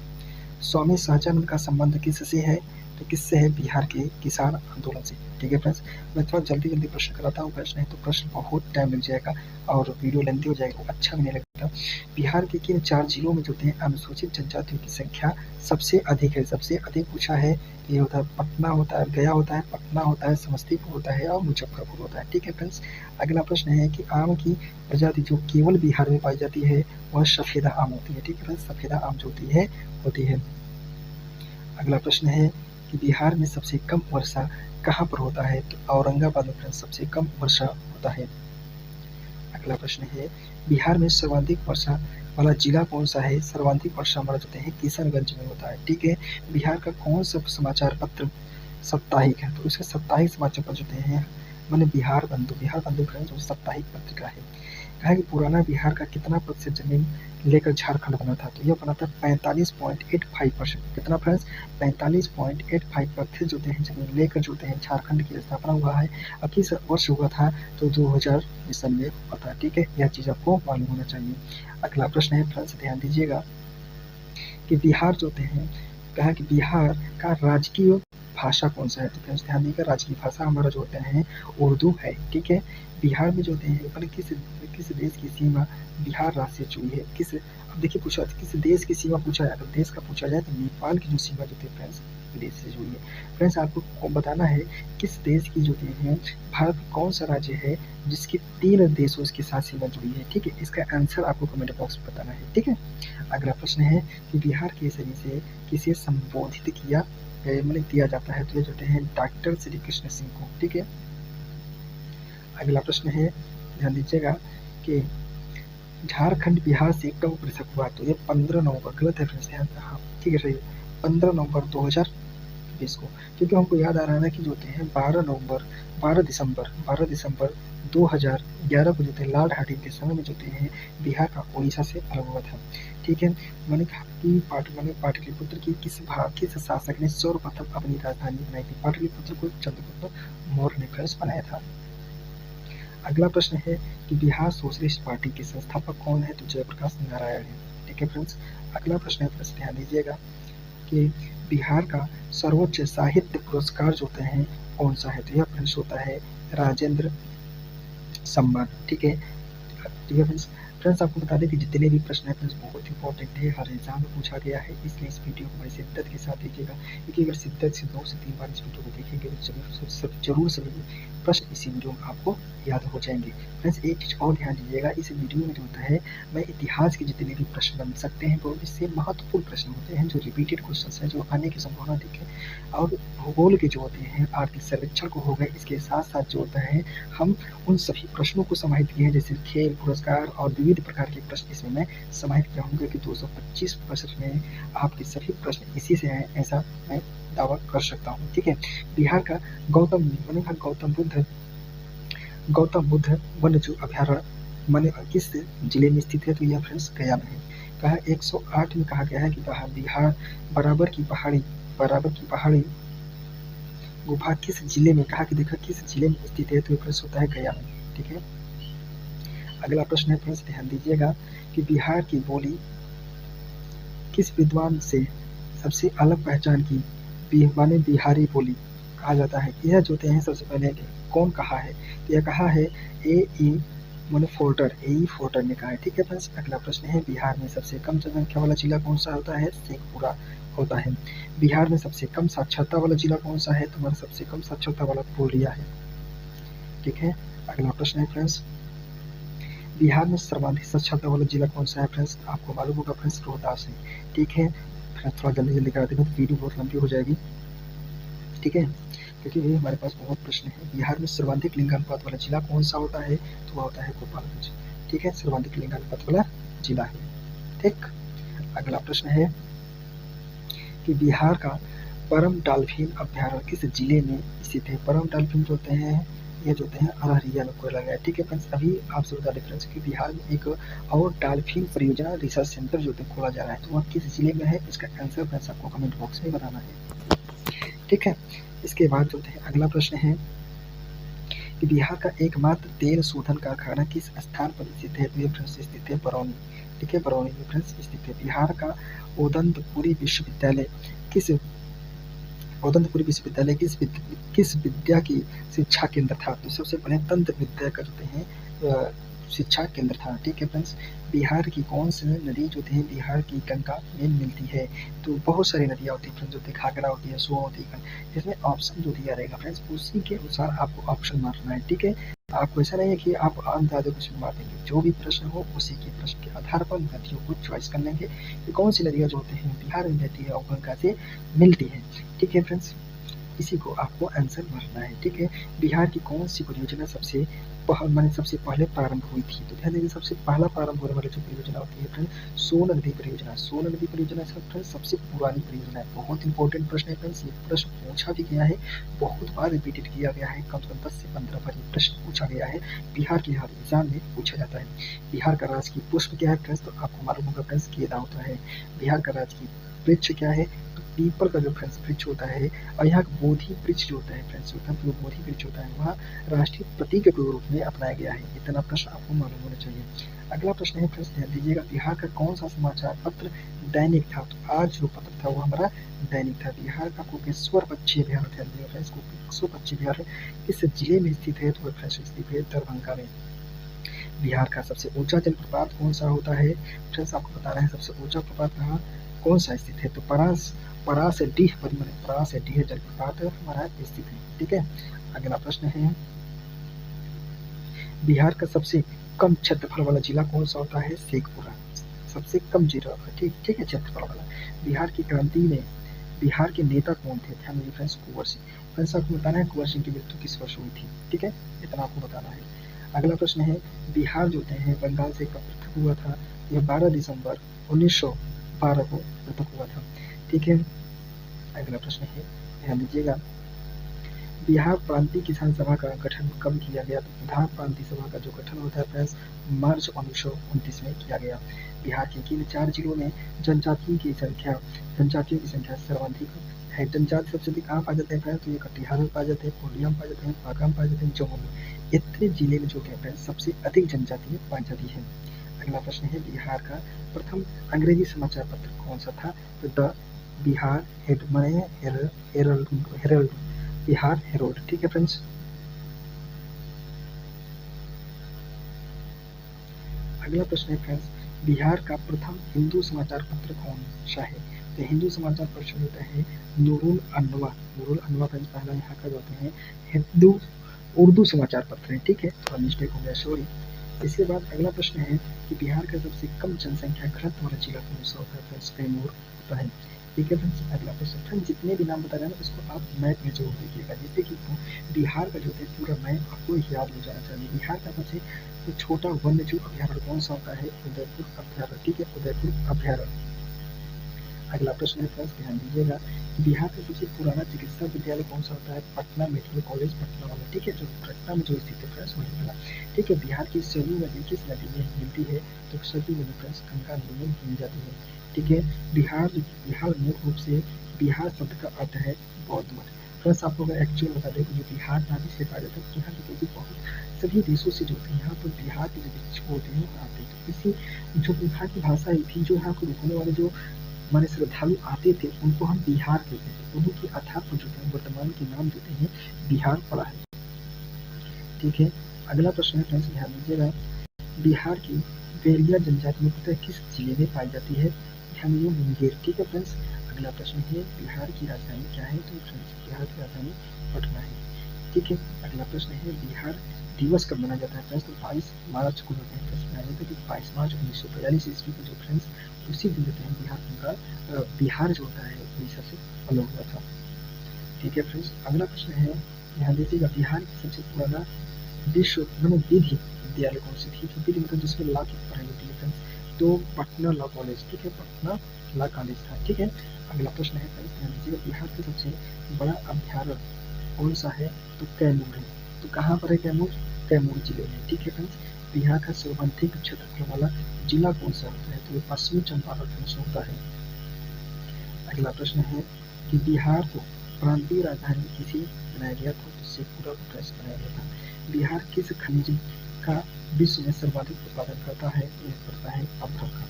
स्वामी सहजानंद का संबंध किससे है? तो किससे है? बिहार के किसान आंदोलन से। ठीक है फ्रेंड्स, मैं थोड़ा जल्दी प्रश्न कराता हूँ फ्रेंड्स, नहीं तो प्रश्न बहुत टाइम लग जाएगा और वीडियो लेंथी हो जाएगा, अच्छा भी नहीं लगता। बिहार के किन 4 जिलों में जो है अनुसूचित जनजातियों की संख्या सबसे अधिक है? सबसे अधिक पूछा है, ये होता है पटना होता है, गया होता है, पटना होता है, समस्तीपुर होता है और मुजफ्फरपुर होता है। ठीक है फ्रेंड्स, अगला प्रश्न है कि आम की प्रजाति जो केवल बिहार में पाई जाती है वह सफेदा आम होती है। ठीक है फ्रेंड्स, सफेदा आम जो होती है। अगला प्रश्न है कि बिहार में सबसे कम वर्षा कहाँ पर होता है? तो औरंगाबाद में फ्रेंड्स सबसे कम वर्षा होता है। अगला प्रश्न है बिहार में सर्वाधिक वर्षा वाला जिला कौन सा है? सर्वाधिक वर्षा हमारा जो है किशनगंज में होता है। ठीक है, बिहार का कौन सा समाचार पत्र साप्ताहिक है? तो इसके साप्ताहिक समाचार पत्र जो हैं मैंने बिहार बंधु फ्रेंड्स साप्ताहिक पत्रिका है। कहा कि पुराना बिहार का कितना प्रतिशत जमीन लेकर झारखंड बना था? तो यह बना था 45.85%। कितना फ्रेंड्स? 45.85% जो है जमीन लेकर जो है झारखंड की स्थापना हुआ है। अब किस वर्ष हुआ था? तो 2000 ईस्वी में हुआ था। ठीक है, यह चीज आपको मालूम होना चाहिए। अगला प्रश्न है फ्रेंड्स, ध्यान दीजिएगा कि बिहार जो है कहा कि बिहार का राजकीय भाषा कौन सा है? तो फ्रेंड्स ध्यान दीजिएगा राजकीय भाषा हमारा जो होता है उर्दू है। ठीक है, बिहार में जो होते हैं किस देश की सीमा बिहार राज्य से जुड़ी है? अब देखिए पूछा किस देश की सीमा पूछा जाए, अगर देश का पूछा जाए तो नेपाल की जो सीमा जो है फ्रेंड्स विदेश से जुड़ी है। फ्रेंड्स आपको बताना है किस देश की जो है भारत कौन सा राज्य है जिसकी 3 देशों के साथ सीमा जुड़ी है? ठीक है, इसका आंसर आपको कमेंट बॉक्स में बताना है। ठीक है, अगला प्रश्न है कि बिहार केसरी से किसे संबोधित दिया जाता है? तो ये जो है डॉक्टर श्री कृष्ण सिंह को। ठीक है, अगला प्रश्न है ध्यान दीजिएगा कि झारखंड बिहार से कब पृथक हुआ? तो ये 15 नवंबर, गलत है फ्रेंड्स, हाँ ठीक है सही है, 15 नवंबर 2020 को, क्योंकि हमको याद आ रहा है ना कि जो है 12 दिसंबर 2011 को जो थे लॉर्ड हार्डिंग के समय में जो है बिहार का उड़ीसा से अलग हुआ था। ठीक है। मैंने कहा कि पाटलिपुत्र की किस शासक ने सर्वप्रथम अपनी राजधानी बनाई थी? पाटलिपुत्र को चंद्रगुप्त मौर्य ने फ्रेंड्स बनाया था। अगला प्रश्न है कि बिहार सोशलिस्ट पार्टी के संस्थापक कौन है? तो जयप्रकाश नारायण है। ठीक है फ्रेंड्स। अगला प्रश्न है फ्रेंड्स, ध्यान दीजिएगा कि बिहार का सर्वोच्च साहित्य पुरस्कार जो होते हैं कौन सा है? तो यह फ्रेंड्स होता है राजेंद्र सम्मान। ठीक है। ठीक है फ्रेंड्स। फ्रेंड्स आपको बता दें कि जितने भी प्रश्न है फ्रेंड्स बहुत इंपॉर्टेंट है, हर एग्जाम में पूछा गया है, इसलिए इस वीडियो को बड़ी शिद्दत के साथ देखिएगा, क्योंकि अगर शिद्दत से 2 से 3 बार इस वीडियो को देखेंगे तो जरूर सभी प्रश्न इसी वीडियो में आपको याद हो जाएंगे। फ्रेंड्स एक चीज़ और ध्यान दीजिएगा, इस वीडियो में जो होता है मैं इतिहास के जितने भी प्रश्न बन सकते हैं वो इससे महत्वपूर्ण प्रश्न होते हैं, जो रिपीटेड क्वेश्चन हैं, जो आने की संभावना दिखे, और भूगोल के जो होते हैं, आर्थिक सर्वेक्षण को हो गए, इसके साथ साथ जो होता है हम उन सभी प्रश्नों को समाहित किए हैं, जैसे खेल, पुरस्कार और विविध प्रकार के प्रश्न इसमें मैं समाहित किया हूँ कि 225 प्रश्न में आपके सभी प्रश्न इसी से हैं, ऐसा मैं दावा कर सकता हूँ। ठीक है। बिहार का गौतम बुद्ध वन्य जीव अभयारण्य माने किस जिले में स्थित है? तो यह फ्रेंड्स गया में है। कहा 108 में कहा गया है कि बिहार बराबर की पहाड़ी गुफा किस जिले में, कहा कि देखा किस जिले में स्थित है? तो यह फ्रेंड्स होता है गया में। ठीक है। अगला प्रश्न है फ्रेंड्स, ध्यान दीजिएगा कि बिहार की बोली किस विद्वान से सबसे अलग पहचान की माने बिहारी बोली कहा जाता है? यह जो होते हैं सबसे पहले कौन कहा है? तो यह कहा है ए ई फोर्टर ने कहा है। ठीक है फ्रेंड्स। अगला प्रश्न है, बिहार में सबसे कम जनसंख्या वाला जिला कौन सा होता है? शेखपुरा होता है। बिहार में सबसे कम साक्षरता वाला जिला कौन सा है? तुम्हारा सबसे कम साक्षरता वाला पूर्णिया है। ठीक है। अगला प्रश्न है फ्रेंड्स, बिहार में सर्वाधिक साक्षरता वाला जिला कौन सा है? फ्रेंड्स आपको मालूम होगा फ्रेंड्स, रोहतास है। ठीक है फ्रेंड्स, थोड़ा जल्दी करा देंगे तो वीडियो बहुत लंबी हो जाएगी। ठीक है, क्योंकि भी हमारे पास बहुत प्रश्न है। बिहार में सर्वाधिक लिंगानुपात वाला जिला कौन सा होता है? तो वह होता है गोपालगंज। ठीक है, सर्वाधिक लिंगानुपात वाला जिला है। ठीक। अगला प्रश्न है कि बिहार का परम डॉल्फिन अभ्यारण्य किस जिले में स्थित है? परम डॉल्फिन जो होते हैं ये जो होते हैं अररिया में खोला गया है। ठीक है फ्रेंड्स। अभी आपसे बता दें फ्रेंड्स कि बिहार में एक और डॉल्फिन परियोजना रिसर्च सेंटर जो खोला जा रहा है, तो वह किस जिले में है? इसका आंसर फ्रेंड्स आपको कमेंट बॉक्स में बताना है। ठीक है। इसके बाद जो है अगला प्रश्न है कि बिहार का एकमात्र तेल शोधन कारखाना किस स्थान पर स्थित है? तो ये फ्रेंड्स स्थित है बरौनी। ठीक है, बरौनी में फ्रेंड्स स्थित है। बिहार का ओदंतपुरी विश्वविद्यालय किस विद्या की शिक्षा केंद्र था? तो सबसे पहले तंत्र विद्या का जो है शिक्षा केंद्र था। ठीक है फ्रेंड्स। बिहार की कौन सी नदी जो है बिहार की गंगा में मिलती है? तो बहुत सारी नदियाँ होती है फ्रेंड्स, जो होती है घाघरा होती है, सोन होती है। इसमें ऑप्शन जो दिया रहेगा फ्रेंड्स उसी के अनुसार आपको ऑप्शन मारना है। ठीक है। आपको ऐसा नहीं है कि आप अंदाजे कुछ भी मार देंगे, जो भी प्रश्न हो उसी के प्रश्न के आधार पर नदियों को चॉइस कर लेंगे कि कौन सी नदियाँ जो होती हैं बिहार में बहती है और गंगा से मिलती है। ठीक है फ्रेंड्स, इसी को आपको आंसर भरना है। ठीक है। बिहार की कौन सी परियोजना सबसे पहले प्रारंभ हुई थी? तो ध्यान देंगे सबसे पहला प्रारंभ होने वाली जो परियोजना होती है फ्रेंड, सोन नदी परियोजना। सोन नदी परियोजना फ्रेंड सबसे पुरानी परियोजना है। बहुत इंपॉर्टेंट प्रश्न है फ्रेंड्स, ये प्रश्न पूछा भी गया है, बहुत बार रिपीटेड किया गया है, कम से कम 10 से 15 बार ये प्रश्न पूछा गया है, बिहार के हर एग्जाम में पूछा जाता है। बिहार का राजकीय पुष्प क्या है फ्रेंड्स? तो आपको मालूम होगा फ्रेंड्स केला होता है। बिहार का राजकीय वृक्ष क्या है? तो पीपल का जो फ्रेंड्स वृक्ष होता है। और यहाँ का बोधि वृक्ष जो होता है फ्रेंड्स, जो बोधि वृक्ष होता है वहाँ राष्ट्रीय प्रतीक के रूप में अपनाया गया है। इतना प्रश्न आपको मालूम होना चाहिए। अगला प्रश्न है फ्रेंड्स, ध्यान दीजिएगा, बिहार का कौन सा समाचार पत्र दैनिक था? तो आज जो पत्र था वो हमारा दैनिक था। बिहार का कोपेश्वर पक्षी अभ्यारण्य, ध्यान दीजिएगा फ्रेंड्स, कोपेश्वर पक्षी अभ्यारण्य किस जिले में स्थित है? तो फ्रेंड्स स्थित है दरभंगा में। बिहार का सबसे ऊंचा जलप्रपात कौन सा होता है? फ्रेंड्स आपको बताना है सबसे ऊंचा प्रपात कहाँ कौन सा स्थित है? तो परासडीह जलप्रपात हमारा स्थित है। ठीक है। अगला प्रश्न है, बिहार का सबसे कम क्षेत्रफल वाला जिला कौन सा होता है? शेखपुरा। सबसे कम जिला, ठीक है, क्षेत्रफल वाला। बिहार की क्रांति में बिहार के नेता कौन थे? ध्यान दीजिए फ्रेंड्स, कुंवर सिंह। फ्रेंड्स आपको बताना है कुंवर सिंह की मृत्यु किस वर्ष हुई थी? ठीक है, इतना आपको बताना है। अगला प्रश्न है, बिहार जो है बंगाल से कब पृथक हुआ था? यह 12 दिसंबर 1912 को पृथक हुआ था। ठीक है। अगला प्रश्न है, ध्यान दीजिएगा, बिहार प्रांतीय किसान सभा का गठन कब किया गया? तो बिहार प्रांतीय सभा का जो गठन होता है फ्रेंड्स मार्च 1929 में किया गया। बिहार के किन 4 जिलों में जनजातियों की संख्या सर्वाधिक है? जनजाति सबसे अधिक कहाँ पाए जाते हैं फ्रेंड्स? तो ये कटिहार में पाए जाते हैं, पूर्णिया में पाए जाते हैं, बांका में पाए जाते हैं, जमुई में। इतने जिले में जो है फ्रेंड्स सबसे अधिक जनजाति पाई जाती है। अगला प्रश्न है बिहार का प्रथम अंग्रेजी समाचार पत्र कौन सा था? तो the Bihar Herald, Bihar Herald. ठीक है फ्रेंड्स। अगला प्रश्न है फ्रेंड्स बिहार का प्रथम हिंदू समाचार पत्र कौन सा है? तो हिंदू समाचार पत्र होता है नूरुल अनवा। नूरुल अनवा फ्रेंड्स पहला यहाँ का होते हैं हिंदू उर्दू समाचार पत्र है। ठीक है, थोड़ा मिस्टेक हो गया, सॉरी। इसके बाद अगला प्रश्न है कि बिहार का सबसे कम जनसंख्या घनत्व वाला जिला कौन सा होता है? फ्रेंड्स कैमूर होता है। ठीक है फ्रेंड्स। अगला प्रश्न फ्रेंड्स जितने भी नाम बता रहे हैं इसको आप मैप में जरूर देखिएगा, जिससे कि बिहार का जो है पूरा मैप आपको याद हो जाना चाहिए। बिहार का सबसे छोटा वन्य जीव अभ्यारण्य कौन सा होता है? उदयपुर अभ्यारण्य। ठीक है, उदयपुर अभ्यारण्य। अगला प्रश्न है फ्रेंड्स ध्यान दीजिएगा बिहार का सबसे पुराना चिकित्सा विद्यालय कौन सा होता है? पटना मेडिकल कॉलेज पटना वाला। ठीक है, जो पटना में जो स्थित है फ्रेंड्स वही वाला। ठीक है, बिहार की सरयू नदी किस नदी में मिलती है? तो सरयू नदी फ्रेंड्स गंगा नदी में मिल जाती है। ठीक है, बिहार मूल रूप से बिहार शब्द का अर्थ है बौद्ध मठ। फ्रेंड्स आपको अगर एक्चुअल बता दें कि जो बिहार नाम से पाया जाता है यहाँ के बहुत सभी देशों से जो होते हैं यहाँ पर बिहार के जो बच्चे होते हैं आते हैं। इसी जो बिहार की भाषा ही थी जो यहाँ को रुकने वाले जो हमारे श्रद्धालु आते थे उनको हम बिहार कहते थे। उन्हीं के आधार पर जो है वर्तमान के नाम जो है बिहार पड़ा है। ठीक है, अगला प्रश्न है फ्रेंड्स ध्यान दीजिएगा बिहार की बेरिया जनजाति मुख्यतः किस जिले में पाई जाती है? ध्यान दीजिए मुंगेर। ठीक है फ्रेंड्स। अगला प्रश्न है बिहार की राजधानी क्या है? तो फ्रेंड्स बिहार की राजधानी पटना है। ठीक है, अगला प्रश्न है बिहार दिवस कब मनाया जाता है? फ्रेंड्स तो 22 मार्च को जो है मनाया जाता है। 22 मार्च 1942 ईस्वी को जो फ्रेंड्स उसी दिन जो है बिहार जो होता है उड़ीसा से अलग हुआ था। ठीक है फ्रेंड्स। अगला प्रश्न है ध्यान दीजिएगा बिहार की सबसे पुराना विश्व विधि विद्यालय कौन सी थी? तो विधि मतलब जिसमें लॉ की पढ़ाई होती है फ्रेंड्स तो पटना लॉ कॉलेज। ठीक है, पटना लॉ कॉलेज था। ठीक है, अगला प्रश्न है फ्रेंड्स ध्यान दीजिएगा बिहार का सबसे बड़ा अभ्यारण्य कौन सा है? तो कैमूर है। तो कहाँ पर है कैमूर? कैमूर जिले में। ठीक है फ्रेंड्स। बिहार का सर्वाधिक क्षेत्रफल वाला जिला कौन सा होता है? तो पश्चिमी चंपारण फ्रेंड्स होता है। अगला प्रश्न है कि बिहार को प्रांतीय राजधानी किसे बनाया गया था? तो शेखपुरा को फ्रेंड्स बनाया गया था। बिहार किस खनिज का विश्व में सर्वाधिक उत्पादन करता है? तो यह करता है अभ्रक का।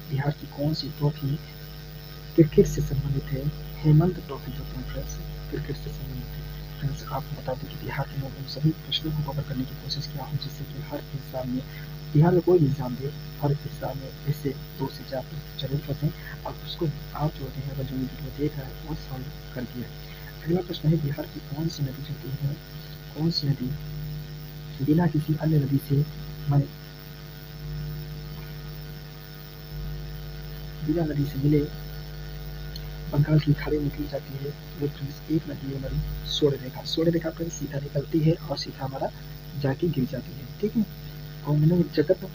बिहार की कौन सी ट्रॉफी क्रिकेट से संबंधित है? हेमंत ट्रॉफी जो है फ्रेंड्स क्रिकेट से संबंधित है। फ्रेंड्स आपको बता दें कि बिहार के मैं उन सभी प्रश्नों को कवर करने की कोशिश किया हूँ जिससे कि हर एग्जाम में बिहार में कोई भी एग्जाम दे हर एग्जाम में इससे 2 से 4 जरूर फंसें और उसको आप जो होते हैं अगर जो वीडियो देख रहा है वो सॉल्व कर दिया। अगला प्रश्न है बिहार की कौन सी नदी जो है कौन सी नदी बिना किसी अन्य नदी से माने बिना नदी से मिले बंगाल की खाड़ी निकली जाती है? वो फ्रेंड्स एक नदी है हमारी स्वर्ण रेखा। स्वर्ण रेखा पर सीधा निकलती है और सीधा हमारा जाके गिर जाती है। ठीक है, और मैंने जगत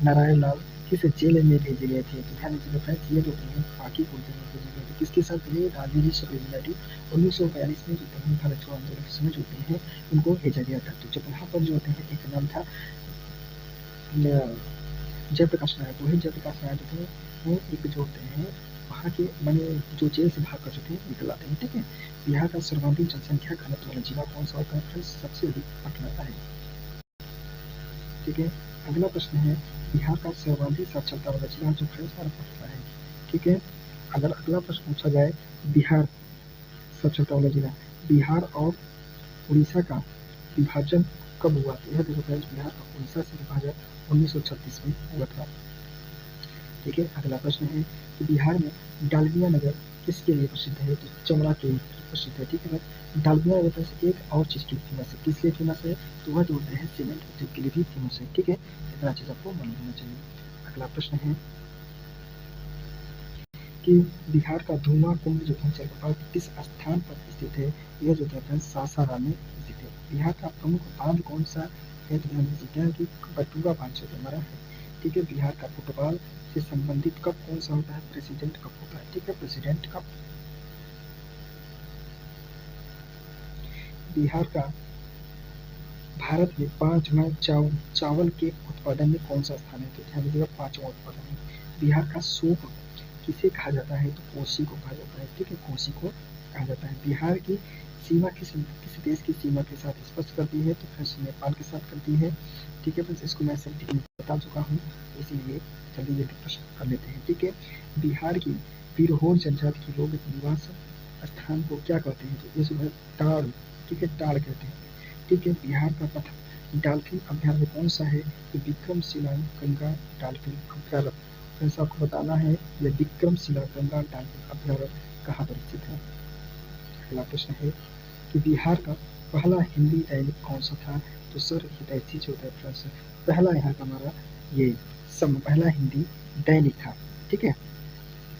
नारायण लाल किस जेल में भेजे गए थे? तो ध्यान दीजिएगा फ्रेंड्स ये जो है पाकीपुर जेल में भेजे गए थे। किसके साथ ये राजेंद्र सोलंकी 1942 में जो है भारत छोड़ो आंदोलन के समय जो होते हैं उनको भेजा गया था। तो जब यहाँ पर जो होते हैं एक नाम था जयप्रकाश नारायण। वही जयप्रकाश नारायण जो थे वो एक जो होते हैं वहाँ के माने जो जेल से भाग कर जो थे निकल आते हैं। ठीक है, बिहार का सर्वाधिक जनसंख्या घनत्व वाला जिला कौन सा होता है? फ्रेंड्स सबसे अधिक पटना का है। ठीक है, अगला प्रश्न है बिहार का सर्वाधिक साक्षरता वाला जिला जो फ्रेंड्स हमारा पटना है। ठीक है, अगर अगला प्रश्न पूछा जाए बिहार साक्षरता वाला जिला बिहार और उड़ीसा का विभाजन कब हुआ? तो यह देखो फ्रेंड्स बिहार और उड़ीसा से विभाजन 1936 में हुआ था। ठीक है, अगला प्रश्न है कि बिहार में डालमिया नगर किसके लिए प्रसिद्ध है? तो चमड़ा के लिए प्रसिद्ध है। ठीक है, डालमिया नगर से एक और चीज़ की फेमस है। किस लिए फेमस है? तो वह जो होते हैं सीमेंट उद्योग के लिए भी फेमस है। ठीक है, इतना चीज़ आपको मालूम होना चाहिए। अगला प्रश्न है कि बिहार का धुआं कुंड जो है जलप्रपात किस स्थान पर स्थित है? यह जो है सासाराम में स्थित है। बिहार का प्रमुख बांध कौन सा है? तो ध्यान दीजिएगा कि बटुआ बांध जो हमारा है। ठीक है, बिहार का फुटबॉल से संबंधित कप कौन सा होता है? प्रेसिडेंट कप होता है। ठीक है, प्रेसिडेंट कप। बिहार का भारत में 5वां चावल के उत्पादन में कौन सा स्थान है? तो ध्यान दीजिएगा 5वां उत्पादन में। बिहार का सूप किसे कहा जाता है? तो कोसी को कहा जाता है, ठीक है, कोसी को कहा जाता है। बिहार की सीमा किस किस देश की सीमा के साथ स्पर्श करती है? तो फ्रेंड्स नेपाल के साथ करती है, ठीक है फ्रेंड्स। इसको मैं सब बता चुका हूँ, इसीलिए जल्दी जल्दी प्रश्न कर लेते हैं, ठीक है। बिहार की पिरहोर जनजाति के लोग निवास स्थान को क्या कहते हैं? तो ये जो है टाड़, ठीक है, टाड़ कहते हैं, ठीक है। बिहार का प्रथम डॉल्फिन अभ्यारण्य कौन सा है? तो विक्रमशिला गंगा डॉल्फिन अभ्यारण्य। फ्रेंड्स आपको बताना है ये विक्रमशिला गंगा डॉल्फिन अभ्यारण्य कहाँ पर स्थित है। अगला प्रश्न है कि बिहार का पहला हिंदी दैनिक कौन सा था? तो सर हितैषी जो होता है फ्रेंड्स, पहला यहाँ का हमारा ये पहला हिंदी दैनिक था, ठीक है।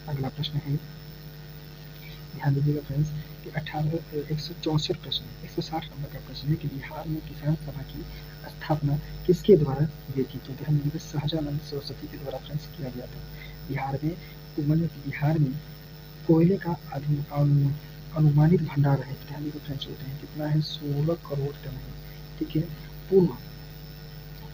अगला प्रश्न है, ध्यान दीजिएगा फ्रेंड्स कि 164 प्रश्न 160 नंबर का प्रश्न है कि बिहार में किसान सभा की स्थापना किसके द्वारा हुई थी? तो ध्यान दीजिएगा सहजानंद सरस्वती के द्वारा फ्रेंड्स किया गया था। बिहार में कोयले का अनुमानित भंडार है, ध्यान दीजिएगा फ्रेंड्स, होते हैं कितना है? 16 करोड़ टन है, ठीक है। पूर्व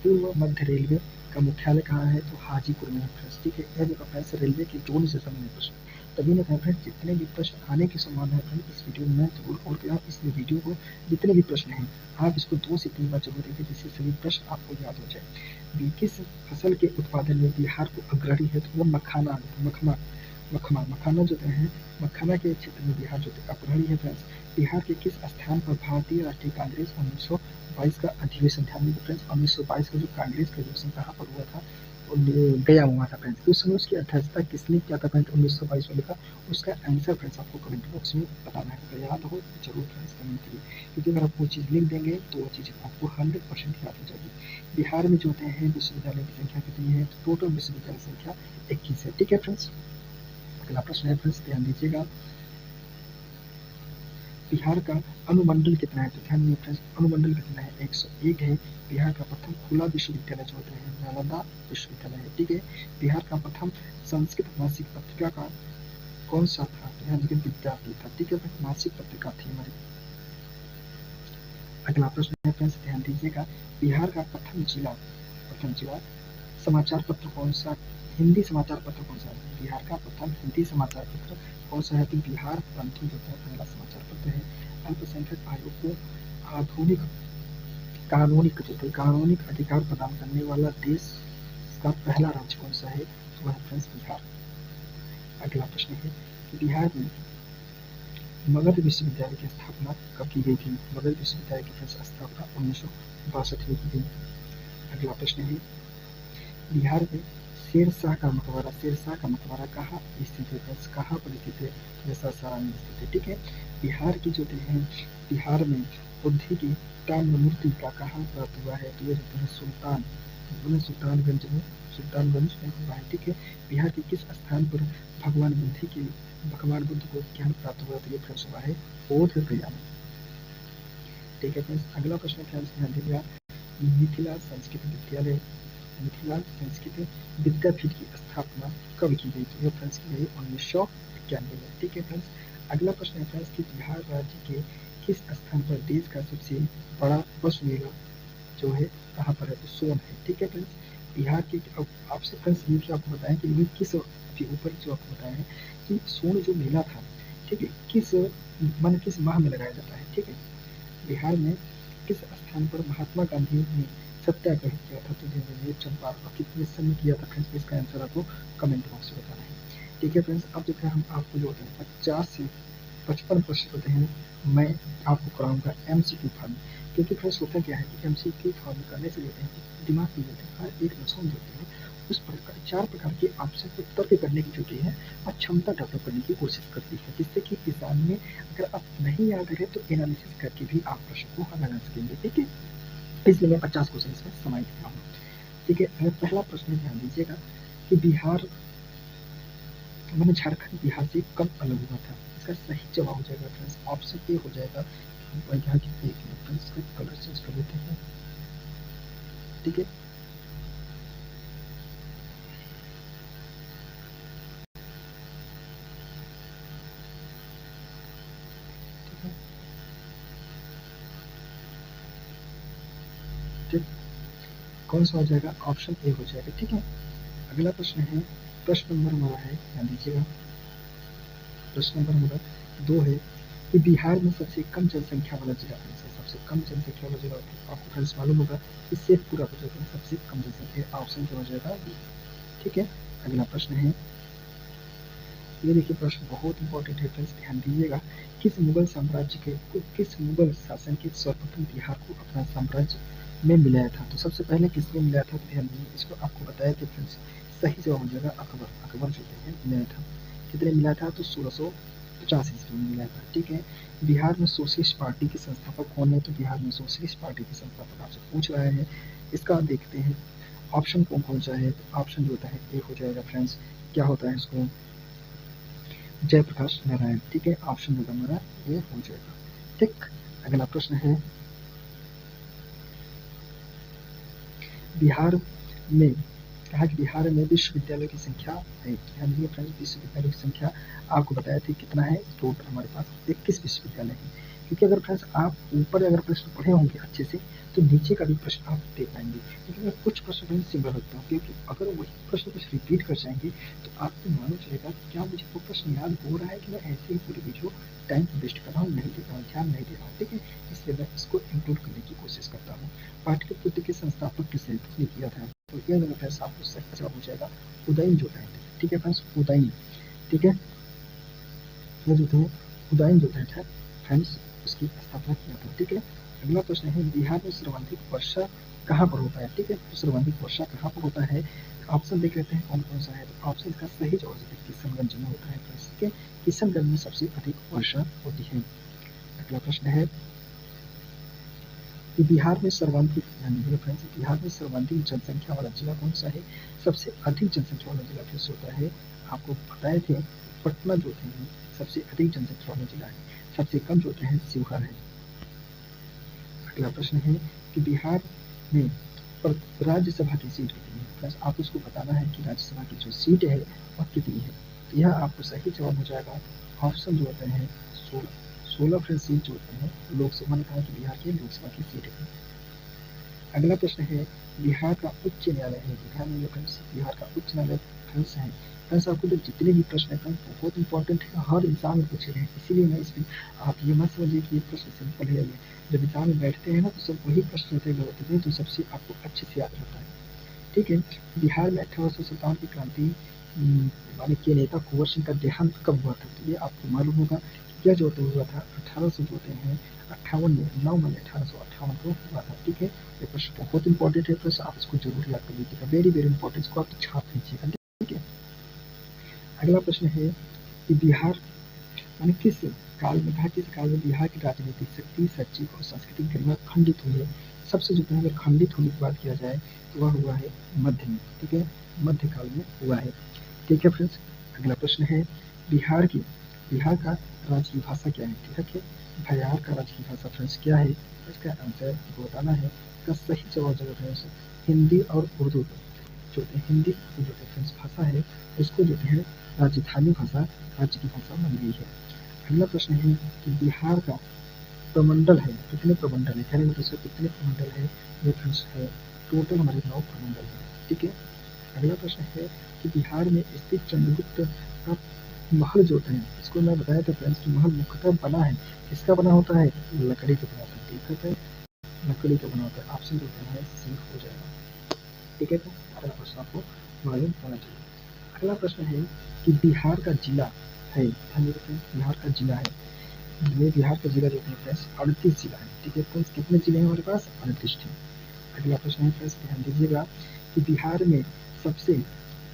पूर्व मध्य रेलवे का मुख्यालय कहाँ है? तो हाजीपुर में है फ्रेंड्स, ठीक है। यह देखो फ्रेंड्स रेलवे की जोन से संबंधित प्रश्न, तभी ना फ्रेंड्स जितने भी प्रश्न आने की संभावना है फ्रेंड्स इस वीडियो में जरूर, और कि आप इस वीडियो को जितने भी प्रश्न हैं आप इसको 2 से 3 बार जरूर देखें, जिससे सभी प्रश्न आपको याद हो जाए। किस फसल के उत्पादन में बिहार को अग्रणी है? तो वो मखाना मखाना जो है, मखाना के क्षेत्र में बिहार जो अग्रणी है फ्रेंड्स। बिहार के किस स्थान पर भारतीय राष्ट्रीय कांग्रेस 1922 का अधिवेशन, ध्यान दीजिए फ्रेंड्स 1922 का जो कांग्रेस का अधिवेशन कहाँ पर हुआ था? गया हुआ था फ्रेंड्स। उस समय उसकी अध्यक्षता किसने किया था फ्रेंड्स 1922 वाले का? उसका आंसर फ्रेंड्स आपको कमेंट बॉक्स में बताना है, अगर याद हो जरूर फ्रेंड्स कमेंट करिए, क्योंकि अगर आप वो चीज़ लिख देंगे तो वो चीज़ आपको 100% याद हो जाएगी। बिहार में जो होते हैं विश्वविद्यालय की संख्या कितनी है? तो टोटल विश्वविद्यालय संख्या 21 है, ठीक है फ्रेंड्स। अगला प्रश्न है फ्रेंड्स, ध्यान दीजिएगा, बिहार का अनुमंडल कितना है? तो ध्यान दीजिए फ्रेंड्स अनुमंडल कितना है? 101 है। बिहार का प्रथम खुला विश्वविद्यालय जो होता है नालंदा विश्वविद्यालय है, ठीक है। बिहार का प्रथम संस्कृत मासिक पत्रिका का कौन सा था? तो ध्यान दीजिए विद्यापीठ था, ठीक है, मासिक पत्रिका थी हमारी। अगला प्रश्न है फ्रेंड्स, ध्यान दीजिएगा, बिहार का प्रथम जिला समाचार पत्र कौन सा? हिंदी समाचार पत्र कौन सा है? बिहार का प्रथम हिंदी समाचार पत्र कौन सा है? तो बिहार बंधु जो है पहला समाचार पत्र है। अल्पसंख्यक आयोग को आधुनिक कानूनिक अधिकार प्रदान करने वाला देश का पहला राज्य कौन सा है? तो वह फ्रेंड्स बिहार। अगला प्रश्न है कि बिहार में मगध विश्वविद्यालय की स्थापना कब की गई थी? मगध विश्वविद्यालय की स्थापना 1962 में की गई। अगला प्रश्न है, बिहार में शेरशाह का मकबरा कहाँ स्थित है? कहाँ पर स्थित है? जैसा सारण में स्थित है, ठीक है। बिहार की जो है बिहार में बुद्धि की ताम्र मूर्ति का कहाँ प्राप्त हुआ है? तो ये जो है सुल्तानगंज में हुआ है, ठीक है। बिहार के किस स्थान पर भगवान बुद्ध को ज्ञान प्राप्त हुआ? तो ये फ्रेंड्स हुआ है बोध गया में, ठीक है फ्रेंड्स। अगला प्रश्न फ्रेंड्स ध्यान दीजिएगा, मिथिला संस्कृत विद्यापीठ की स्थापना कब की गई? तो ये फ्रेंड्स की गई 1991 में, ठीक है फ्रेंड्स। अगला प्रश्न है फ्रेंड्स कि बिहार राज्य के किस स्थान पर देश का सबसे बड़ा पशु मेला जो है कहाँ पर है? तो सोन है, ठीक है फ्रेंड्स। बिहार के अब आपसे फ्रेंड्स ये भी आपको बताएं कि ये किस के ऊपर जो आपको बताया है कि सोन जो मेला था, ठीक है, किस माह में लगाया जाता है, ठीक है। बिहार में किस स्थान पर महात्मा गांधी ने सत्याग्रह किया था? तो ये चंपारण, और कितने सन में किया था फ्रेंड्स? इसका आंसर आपको कमेंट बॉक्स में बताना है, ठीक है फ्रेंड्स। अब जो है हम आपको जो होते हैं 50 से 55 प्रश्न होते हैं, मैं आपको कराऊंगा MCQ फॉर्म, क्योंकि फ्रेंड्स होता क्या है कि MCQ फॉर्म करने से होते हैं दिमाग में होते हैं हर एक नसों में होते हैं उस प्रकार 4 प्रकार के ऑप्शन को तर्क करने की जो है और क्षमता डेवलप करने की कोशिश करती है, जिससे कि एग्जाम में अगर आप नहीं याद रहे तो एनालिसिस करके भी आप प्रश्न को हल लगा सकेंगे, ठीक है। इसलिए मैं 50 क्वेश्चन इसमें समाहित किया हूँ, ठीक है। पहला प्रश्न ध्यान दीजिएगा कि झारखंड बिहार से कब अलग हुआ था? इसका सही जवाब हो जाएगा फ्रेंड्स ऑप्शन ए हो जाएगा। वैज्ञानिक एक फ्रेंड्स कलर चेंज कर लेते हैं, ठीक है। कौन सा हो जाएगा? ऑप्शन ए हो जाएगा। ठीक है, अगला प्रश्न है, प्रश्न नंबर हमारा है, ध्यान दीजिएगा, प्रश्न नंबर हमारा 2 है कि बिहार में सबसे कम जनसंख्या वाला जिला कौन सा है? सबसे कम जनसंख्या वाला जिला आपको फ्रेंड्स मालूम होगा, इससे पूरा हो जाएगा, सबसे कम जनसंख्या, ऑप्शन क्या हो जाएगा? बी। ठीक है, अगला प्रश्न है, ये देखिए प्रश्न बहुत इंपॉर्टेंट है फ्रेंड्स, ध्यान दीजिएगा, किस मुगल साम्राज्य के किस मुगल शासन के सर्वप्रथम बिहार को अपना साम्राज्य में मिलाया था? तो सबसे पहले किसने मिलाया था? तो ध्यान दीजिए, इसको आपको बताया था फ्रेंड्स, सही जवाब हो जाएगा अकबर। अकबर जो है मिलाया था, कितने मिला था? तो 1650 ईस्वी में मिला था। ठीक है, बिहार में सोशलिस्ट पार्टी के संस्थापक कौन है? तो बिहार में सोशलिस्ट पार्टी के संस्थापक आपसे पूछ रहा है, इसका देखते हैं ऑप्शन कौन कौन सा है। तो ऑप्शन जो होता है ए हो जाएगा फ्रेंड्स, क्या होता है इसको? जयप्रकाश नारायण। ठीक है, ऑप्शन होगा हमारा ये हो जाएगा। ठीक, अगला प्रश्न है, बिहार में कहा कि बिहार में विश्वविद्यालय की संख्या है, ध्यान दीजिए फ्रेंड्स, विश्वविद्यालय की संख्या आपको बताया था कितना है? टोटल हमारे पास 21 विश्वविद्यालय है। क्योंकि अगर फ्रेंड्स आप ऊपर अगर प्रश्न पढ़े होंगे अच्छे से, तो नीचे का भी प्रश्न आप दे पाएंगे। लेकिन मैं कुछ प्रश्न फ्रेंड्स सिंपल रखता हूँ, क्योंकि अगर वही प्रश्न कुछ रिपीट कर जाएंगे तो आपको मालूम चलेगा क्या मुझे वो प्रश्न याद हो रहा है कि मैं ऐसे ही पूरी वीडियो टाइम वेस्ट कर रहा हूँ, नहीं दे रहा हूँ, ध्यान नहीं दे रहा हूँ। ठीक है, इसलिए मैं इसको इंक्लूड करने की कोशिश करता हूँ। पाटलिपुत्र के संस्थापक किसने किया था? तो ये अगर फ्रेंड्स आपको सही जवाब हो जाएगा उदयन जो है। ठीक है फ्रेंड्स, उदयन। ठीक है, ये जो थे उदयन जो थे फ्रेंड्स, उसकी स्थापना किया था। ठीक है, अगला प्रश्न है, बिहार में सर्वाधिक वर्षा कहाँ पर होता है? ठीक है, तो सर्वाधिक वर्षा कहाँ पर होता है? ऑप्शन देख लेते हैं कौन कौन सा है। तो ऑप्शन इसका सही जवाब है किशनगंज में होता है फ्रेंड्स। ठीक है, किशनगंज में सबसे अधिक वर्षा होती है। अगला प्रश्न है कि बिहार में सर्वाधिक, यानी फ्रेंड्स, बिहार में सर्वाधिक जनसंख्या वाला जिला कौन सा है? सबसे अधिक जनसंख्या वाला जिला फिर से होता है, आपको बताए थे पटना जो थे सबसे अधिक जनसंख्या वाला जिला है, सबसे कम जो होते हैं शिवहर है। अगला प्रश्न है कि बिहार में राज्यसभा की सीट कितनी है? प्लस आप उसको बताना है कि राज्यसभा की जो सीट है वह कितनी है। तो यह आपको सही जवाब हो जाएगा, ऑप्शन जो होते हैं 16 फ्रेंड सीट जो होते हैं लोकसभा ने कहा कि बिहार की लोकसभा की सीट है। अगला प्रश्न है, बिहार का उच्च न्यायालय है, बिहार का उच्च न्यायालय फ्रेंड्स है। फ्रेंड्स आपको तो जितने भी प्रश्न है बहुत इंपॉर्टेंट है, हर इंसान में पूछे हैं, इसीलिए मैं इसमें आप ये मत समझिए कि ये प्रश्न सिंपल है। ये जब एग्जाम में बैठते हैं ना तो सब वही प्रश्न होते हैं जो सबसे आपको अच्छे से याद रहता है। ठीक है, बिहार में 1857 की क्रांति वाले के नेता कुंवर सिंह का देहांत कब हुआ था? तो ये आपको मालूम होगा, यह जो हुआ था 1800 जो होते हैं 58 में, 9 मई 1858 को हुआ था। ठीक है, ये प्रश्न बहुत इंपॉर्टेंट है, प्लस आप इसको जरूर याद कर लीजिएगा, वेरी वेरी इंपॉर्टेंट, इसको आप छाप लीजिएगा। ठीक है, अगला प्रश्न है कि बिहार माने किस काल में, कहा किस काल में बिहार की राजनीतिक शक्ति, शैक्षिक और सांस्कृतिक गरिमा खंडित हुई है? सबसे जो है अगर खंडित होने की बात किया जाए तो वह हुआ है मध्य में। ठीक है, मध्य काल में हुआ है। ठीक है फ्रेंड्स, अगला प्रश्न है, बिहार की बिहार का राजकीय भाषा क्या है? ठीक है, बिहार का राजकीय भाषा फ्रेंड्स क्या है? इसका आंसर आपको बताना है। इसका सही जवाब जो है फ्रेंड्स हिंदी और उर्दू जो है, हिंदी जो है फ्रेंड्स भाषा है, उसको जो है राजधानी भाषा, राज्य की भाषा बन गई है। अगला प्रश्न है कि बिहार का प्रमंडल है, कितने प्रमंडल है? कहने मतलब कितने प्रमंडल है? ये फ्रेंड्स है टोटल हमारे 9 प्रमंडल है। ठीक है, अगला प्रश्न है कि बिहार में स्थित चंद्रगुप्त का महल जो होता है, इसको मैं बताया था फ्रेंड्स कि महल मुख्यतः बना है, किसका बना होता है? लकड़ी का बना होता है। ठीक है, लकड़ी का बना होता है, ऑप्शन जो होता है सी हो जाएगा। ठीक है, अगला प्रश्न आपको मालूम होना चाहिए। अगला प्रश्न है कि बिहार का जिला है, बिहार का जिला है, ये बिहार का जिला जो है फ्रेंड्स 38 जिला है। ठीक है फ्रेंड्स, कितने जिले हैं हमारे पास? 38 थे। अगला प्रश्न है फ्रेंड्स, ध्यान दीजिएगा कि बिहार में सबसे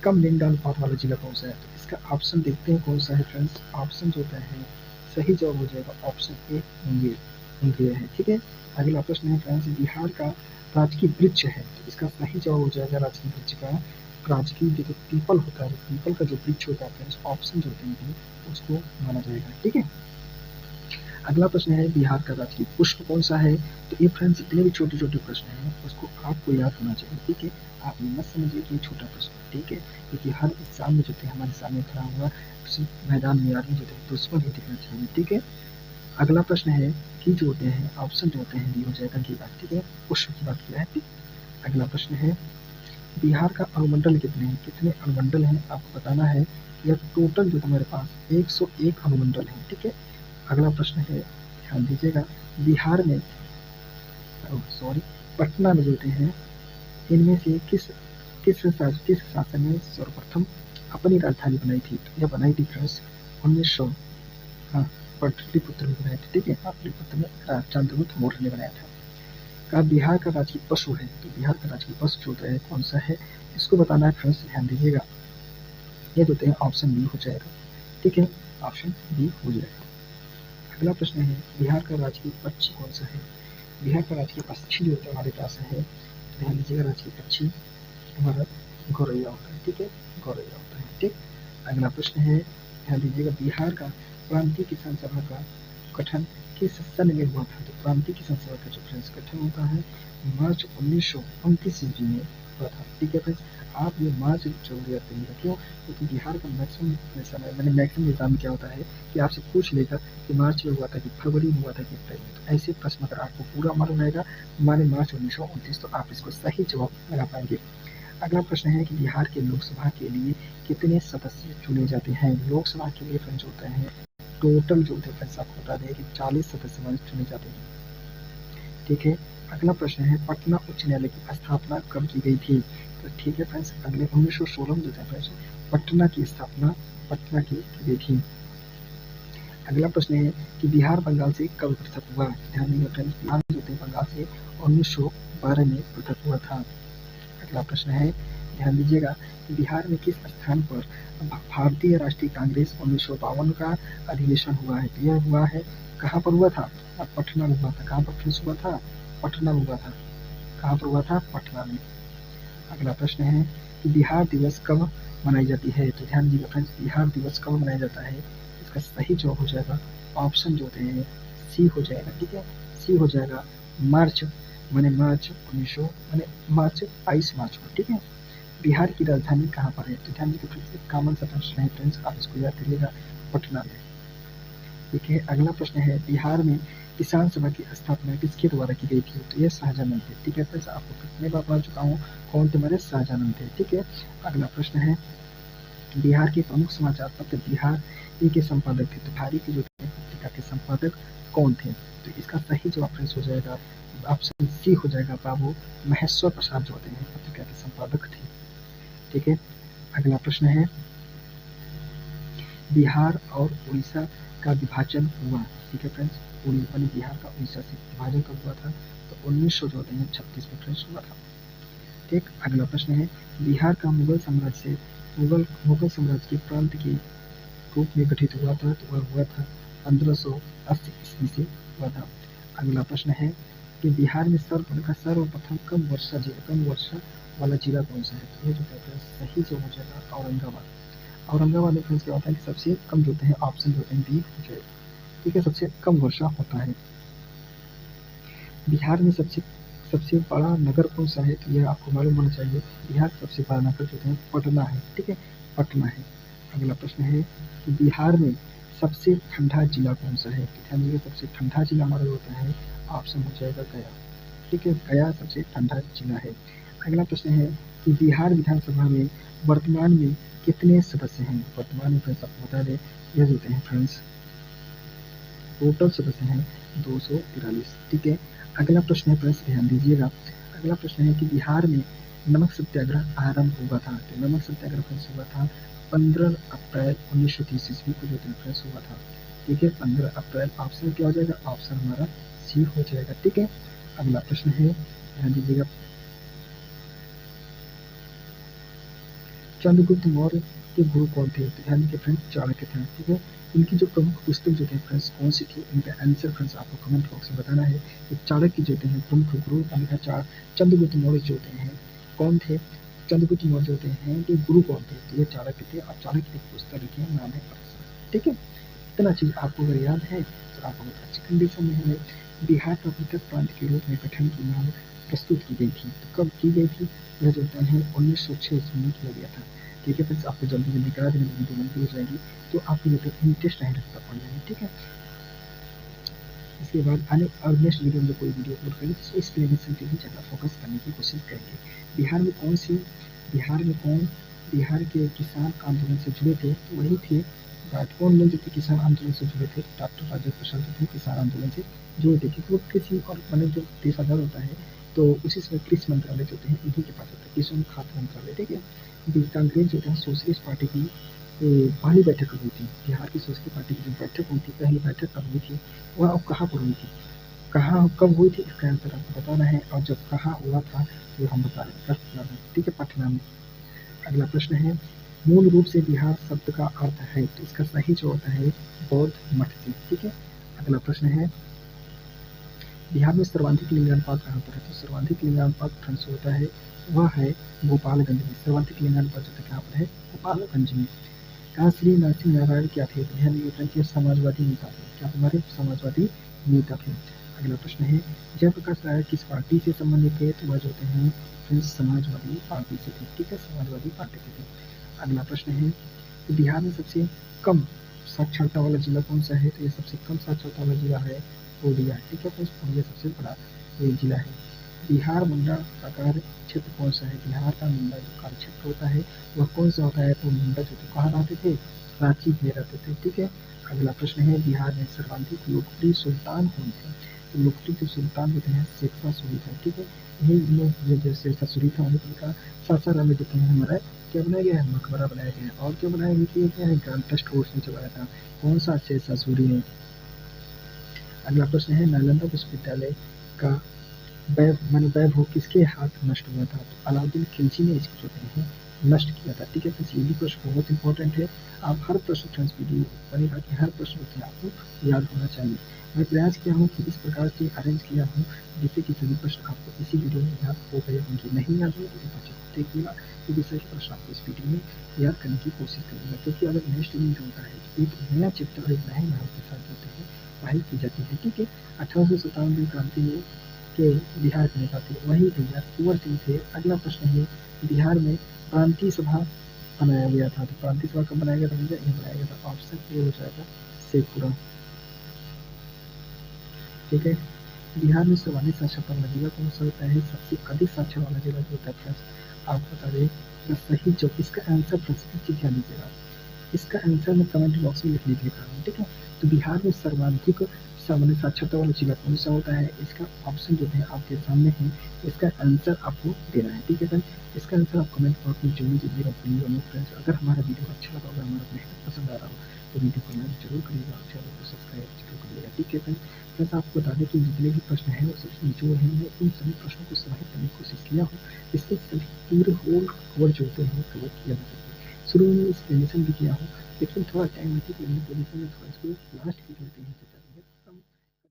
कम लिंग अनुपात वाला जिला कौन सा है? तो इसका ऑप्शन देखते हैं कौन सा है फ्रेंड्स। ऑप्शन जो होता है सही जवाब हो जाएगा ऑप्शन ए मुंगेर, मुंगेर है। ठीक है, अगला प्रश्न है फ्रेंड्स, बिहार का राजकीय वृक्ष है, तो इसका सही जवाब हो जाएगा राजकीय वृक्ष का राजकीय जो पीपल होता है, पीपल का जो वृक्ष होता है फ्रेंड्स, ऑप्शन जो होते हैं उसको माना जाएगा। ठीक है, अगला प्रश्न है, बिहार का राजकीय पुष्प कौन सा है? तो ये फ्रेंड्स जितने भी छोटे छोटे प्रश्न हैं उसको आपको याद होना चाहिए। ठीक है, आप ये मत समझिए कि ये छोटा प्रश्न है। ठीक है, क्योंकि हर एग्जाम में जो थे हमारे सामने खड़ा हुआ उसी मैदान में आदमी जो थे दुश्मन ही दिखना चाहिए। ठीक है, अगला प्रश्न है कि जो होते हैं ऑप्शन जो होते हैं डी हो जाएगा की बात। ठीक है, पुष्प की बात किया है। अगला प्रश्न है बिहार का अनुमंडल कितने हैं? कितने अनुमंडल हैं आपको बताना है। यह टोटल जो तुम्हारे पास 101 अनुमंडल हैं, ठीक है। अगला प्रश्न है, ध्यान दीजिएगा, बिहार में सॉरी पटना में जो होते हैं इनमें से किस शासन ने सर्वप्रथम अपनी राजधानी बनाई थी? तो यह बनाई थी फ्रेंड्स 1900, हाँ, पाटलिपुत्र में बनाई थी, ठीक है। पाटलिपुत्र में चंद्रगुप्त मौर्य ने बनाया था। का बिहार का राजकीय पशु है, तो बिहार का राजकीय पशु जो होता है कौन सा है, इसको बताना है फ्रेंड्स, ध्यान दीजिएगा। ये जो होते हैं ऑप्शन बी हो जाएगा, ठीक है, ऑप्शन बी हो जाएगा। अगला प्रश्न है बिहार का राजकीय पक्षी कौन सा है? बिहार का राजकीय पक्षी जो होता है हमारे पास है, तो ध्यान दीजिएगा, राजकीय पक्षी हमारा गौरैया होता है, ठीक है, गौरैया होता है, ठीक। अगला प्रश्न है, ध्यान दीजिएगा, बिहार का प्रांतीय किसान सभा का गठन किस सन में हुआ था? तो प्रांतीय किसान सभा का जो फ्रेंड्स गठन होता है मार्च 1929 ईस्वी में हुआ था, ठीक है फ्रेंड्स। आप ये मार्च जरूर याद करिएगा, क्यों? क्योंकि बिहार का मैक्सिमम समय मैंने मैक्सिमम एग्जाम क्या होता है कि आपसे पूछ लेगा कि मार्च में हुआ था कि फरवरी में हुआ था कि अप्रैल में। तो ऐसे प्रश्न अगर आपको पूरा मालूम रहेगा माने मार्च 1929, तो आप इसको सही जवाब लगा पाएंगे। अगला प्रश्न है कि बिहार के लोकसभा के लिए कितने सदस्य चुने जाते हैं? लोकसभा के लिए फ्रेंड्स होते हैं टोटल जो होते हैं फ्रेंड्स आपको बता दें कि 40 सदस्य हमारे चुने जाते हैं, ठीक है। अगला प्रश्न है पटना उच्च न्यायालय की स्थापना कब की गई थी? तो ठीक है फ्रेंड्स, अगले 1916 में जो है फ्रेंड्स पटना की स्थापना पटना की गई थी। अगला प्रश्न है कि बिहार बंगाल से कब पृथक हुआ? ध्यान देंगे फ्रेंड्स, बिहार जो थे बंगाल से 1912 में पृथक हुआ था। अगला प्रश्न है, ध्यान दीजिएगा, बिहार में किस स्थान पर भारतीय राष्ट्रीय कांग्रेस 1952 का अधिवेशन हुआ है? तो यह हुआ है कहाँ पर हुआ था? पटना में हुआ था। कहाँ पर फ्रेंड्स हुआ था? पटना में हुआ था। कहाँ पर हुआ था? पटना में। अगला प्रश्न है कि बिहार दिवस कब मनाई जाती है? तो ध्यान दीजिएगा फ्रेंड्स, बिहार दिवस कब मनाया जाता है? इसका सही जवाब हो जाएगा ऑप्शन जो होते हैं सी हो जाएगा, ठीक है, सी हो जाएगा मार्च, मार्च 1900 मार्च 22 मार्च को, ठीक है। बिहार की राजधानी कहाँ पर है? तो ध्यान दीजिए फ्रेंड्स, एक कॉमन सा प्रश्न है फ्रेंड्स, आप इसको याद करिएगा, पटना में, ठीक है। अगला प्रश्न है बिहार में किसान सभा की स्थापना किसके द्वारा की गई थी? तो ये शाहजहां थे, ठीक है फ्रेंड्स, आपको कितने बार पढ़ा चुका हूँ, कौन थे हमारे? शाहजहां थे, ठीक है। अगला प्रश्न है बिहार के प्रमुख समाचार पत्र बिहार के संपादक थे, तो बिहारी के जो पत्रिका के संपादक कौन थे? तो इसका सही जवाब फ्रेंड्स हो जाएगा ऑप्शन सी हो जाएगा, बाबू महेश्वर प्रसाद जो होते हैं पत्रिका के संपादक थे, ठीक है। अगला प्रश्न है बिहार और उड़ीसा का विभाजन हुआ, ठीक है फ्रेंड्स, बिहार का उड़ीसा से विभाजन कब हुआ था? तो 1900 जो होते हैं 36 में फ्रेंड्स हुआ था, ठीक। अगला प्रश्न है बिहार का मुगल साम्राज्य के प्रांत के रूप में गठित हुआ था, तो वह हुआ था 1580 ईस्वी से हुआ था। अगला प्रश्न है कि बिहार में सर्वप्रथम कम वर्षा वाला जिला कौन सा है? तो ये जो कहते हैं सही जो हो जाएगा औरंगाबाद। औरंगाबाद में फ्रेंड्स क्या होता है कि सबसे कम जो होते हैं ऑप्शन जो होते हैं बी हो जाएगा, ठीक है, सबसे कम वर्षा होता है। बिहार में सबसे सबसे बड़ा नगर कौन सा है? तो यह आपको मालूम होना चाहिए, बिहार का सबसे बड़ा नगर जो है पटना है, ठीक है, पटना है। अगला प्रश्न है कि बिहार में सबसे ठंडा जिला कौन सा है? तो ध्यान दीजिए, सबसे ठंडा जिला हमारा होता है ऑप्शन हो जाएगा गया, ठीक है, गया सबसे ठंडा जिला है। अगला प्रश्न है कि बिहार विधानसभा में वर्तमान में कितने सदस्य हैं? वर्तमान में फ्रेंड्स आपको बता दें यह जो होते हैं फ्रेंड्स टोटल सदस्य हैं 243, ठीक है। अगला प्रश्न है फ्रेंड्स, ध्यान दीजिएगा, अगला प्रश्न है कि बिहार में नमक सत्याग्रह आरंभ हुआ था, तो नमक सत्याग्रह फ्रेंड्स हुआ था 15 अप्रैल 1930 ईस्वी को जो फ्रेंड्स हुआ था, ठीक है, 15 अप्रैल। ऑप्शन क्या हो जाएगा? ऑप्शन हमारा सी हो जाएगा, ठीक है। अगला प्रश्न है, ध्यान दीजिएगा, चंद्रगुप्त मौर्य के गुरु कौन थे? तो ध्यान दीजिए फ्रेंड्स, चाणक्य थे, ठीक है। इनकी जो प्रमुख पुस्तक जो थे फ्रेंड्स कौन सी थी? इनका आंसर फ्रेंड्स आपको कमेंट बॉक्स में बताना है कि चाणक्य जो हैं प्रमुख गुरु का चंद्रगुप्त मौर्य जो होते हैं कौन थे? चंद्रगुप्त मौर्य जो होते हैं कि गुरु कौन थे? तो ये चाणक्य थे, और चाणक्य की पुस्तक लिखी है, नाम है अरसर, ठीक है। इतना चीज आपको अगर याद है तो आप बहुत अच्छी कंडीशन में हमें बिहार का पृथक प्रांत के रूप में गठन की मांग प्रस्तुत की गई थी। तो कब की गई थी? यह जो होता है 1906 ईस्वी में किया गया था, ठीक है फ्रेंड्स। आपको जल्दी जल्दी करा देने वीडियो लंबी हो जाएगी, तो आपकी जो इंटरेस्ट नहीं रखता पड़ जाएगी, ठीक है। इसके बाद आने और नेक्स्ट वीडियो में जो कोई वीडियो अपलोड करेंगे तो एक्सप्लेनेशन पे ही ज़्यादा फोकस करने की कोशिश करेंगे। बिहार में कौन सी बिहार में कौन बिहार के किसान आंदोलन से जुड़े थे, तो वही थे कौन लोग जो थे किसान आंदोलन से जुड़े थे, डॉक्टर राजेंद्र प्रसाद जो थे किसान आंदोलन से जुड़े थे, क्योंकि वो कृषि और मतलब जब देश आज़ाद होता है तो उसी समय कृषि मंत्रालय जो होते हैं इन्हीं के पास होता है, कृषि और खाद्य मंत्रालय, ठीक है। कांग्रेस जो है सोशलिस्ट पार्टी की पहली बैठक कब हुई थी, बिहार की सोशलिस्ट पार्टी की जो बैठक हुई थी, पहली बैठक कब हुई थी, वह अब कहाँ पर हुई थी, कहाँ कब हुई थी, इसका आंसर आपको बताना है, और जब कहाँ हुआ था वो हम बता रहे हैं, ठीक है, पटना में। अगला प्रश्न है, मूल रूप से बिहार शब्द का अर्थ है, तो इसका सही जो होता है बौद्ध मठ से, ठीक है। अगला प्रश्न है, बिहार में सर्वाधिक लिंगानुपात कहाँ पर है, तो सर्वाधिक लिंगानुपात फ्रेंड्स होता है वह है गोपालगंज में, सर्वाधिक लिंगानुपात जो कहाँ पर है, गोपालगंज में। कहाँ श्री नरसिंह नारायण क्या थे, ध्यान दीजिए कि समाजवादी नेता थे, क्या हमारे समाजवादी नेता थे। अगला प्रश्न है, जयप्रकाश नारायण किस पार्टी से संबंधित थे, तो वह जो होते हैं फ्रेंड्स समाजवादी पार्टी से थे, ठीक है, समाजवादी पार्टी से थे। अगला प्रश्न है, बिहार में सबसे कम साक्षरता वाला जिला कौन सा है, तो ये सबसे कम साक्षरता वाला जिला है पूर्णिया, ठीक है फ्रेंड्स, पूर्णिया सबसे बड़ा ये जिला है। बिहार मुंडा का कार्य क्षेत्र कौन सा है, बिहार का मुंडा जो कार्य क्षेत्र होता है वह कौन सा होता है, तो मुंडा जो थे कहाँ रहते थे, रांची में रहते थे, ठीक है। अगला प्रश्न है, बिहार में सर्वाधिक लोकप्रिय सुल्तान कौन थे, तो लोकप्रिय जो सुल्तान होते हैं शेरशाह सूरी थे, ठीक है। यही लोग जो शेरशाह सूरी था उन्हीं का सासाराम में देते हैं हमारा क्या बनाया गया है, मकबरा बनाया गया है, और क्या बनाया गया है, ग्रांड ट्रस्ट कोर्स में चलाया था, कौन सा शेरशाह सूरी ने। अगला प्रश्न है, नालंदा विश्वविद्यालय का वैभव किसके हाथ नष्ट हुआ था, तो अलाउद्दीन खिलजी ने इसको जो है नष्ट किया था, ठीक है। तो ये भी प्रश्न बहुत इंपॉर्टेंट है, आप हर प्रश्न फ्रेंड्स वीडियो बनेगा कि हर प्रश्न होते हैं आपको याद होना चाहिए। मैं प्रयास किया हूँ कि इस प्रकार से अरेंज किया हूँ जिससे कि सभी प्रश्न आपको इसी वीडियो में याद हो गए होंगे, नहीं याद हो तो बच्चे को देखिएगा, क्योंकि सभी प्रश्न आपको इस वीडियो में याद करने की कोशिश करूँगा, क्योंकि अगर नेक्स्ट वीडियो होता है तो एक नया चैप्टर और एक नए नाम के साथ जोते हैं पढ़ाई की जाती है, ठीक है। 1897 क्रांति में के बिहार के नेता थे, वही भैया कुंवर सिंह थे। अगला प्रश्न है, बिहार में प्रांतीय सभा बनाया गया था, तो प्रांतीय सभा कब बनाया गया था भैया, ये बनाया गया था, ऑप्शन ए हो जाएगा शेखपुरा, ठीक है। बिहार में सर्वाधिक साक्षरता वाला जिला कौन सा होता है, सबसे अधिक साक्षर वाला जिला जो होता है फ्रेंड्स आपको बता दें, सही जो इसका आंसर फ्रेंड्स ध्यान दीजिएगा, इसका आंसर मैं कमेंट बॉक्स में लिखने के लिए कहा हूँ, ठीक है। तो बिहार में सर्वाधिक सामान्य साक्षरता वाला जिला कौन सा होता है, इसका ऑप्शन जो है आपके सामने है, इसका आंसर आपको देना है, ठीक है फ्रेंड। इसका आंसर आप कमेंट बॉक्स में जरूर दीजिएगा फ्रेंड्स। अगर हमारा वीडियो अच्छा लगा होगा, हमारा मेहनत पसंद आ रहा हो तो वीडियो को लाइक जरूर करिएगा और चैनल को सब्सक्राइब जरूर करिएगा, ठीक है फ्रेंड्स। फ्रेंड्स आपको बता दें कि जितने भी प्रश्न हैं वो सबसे निचोड़ हैं, मैं उन सभी प्रश्नों को समाहित करने की कोशिश किया हूँ, इससे सभी पूरे होल कवर जो होते हैं कवर किया जा सके। शुरू में एक्सप्लेनेशन भी किया हूँ, लेकिन थोड़ा टाइम लगेगा, पोजीशन में थोड़ा इसको लास्ट की करते हैं।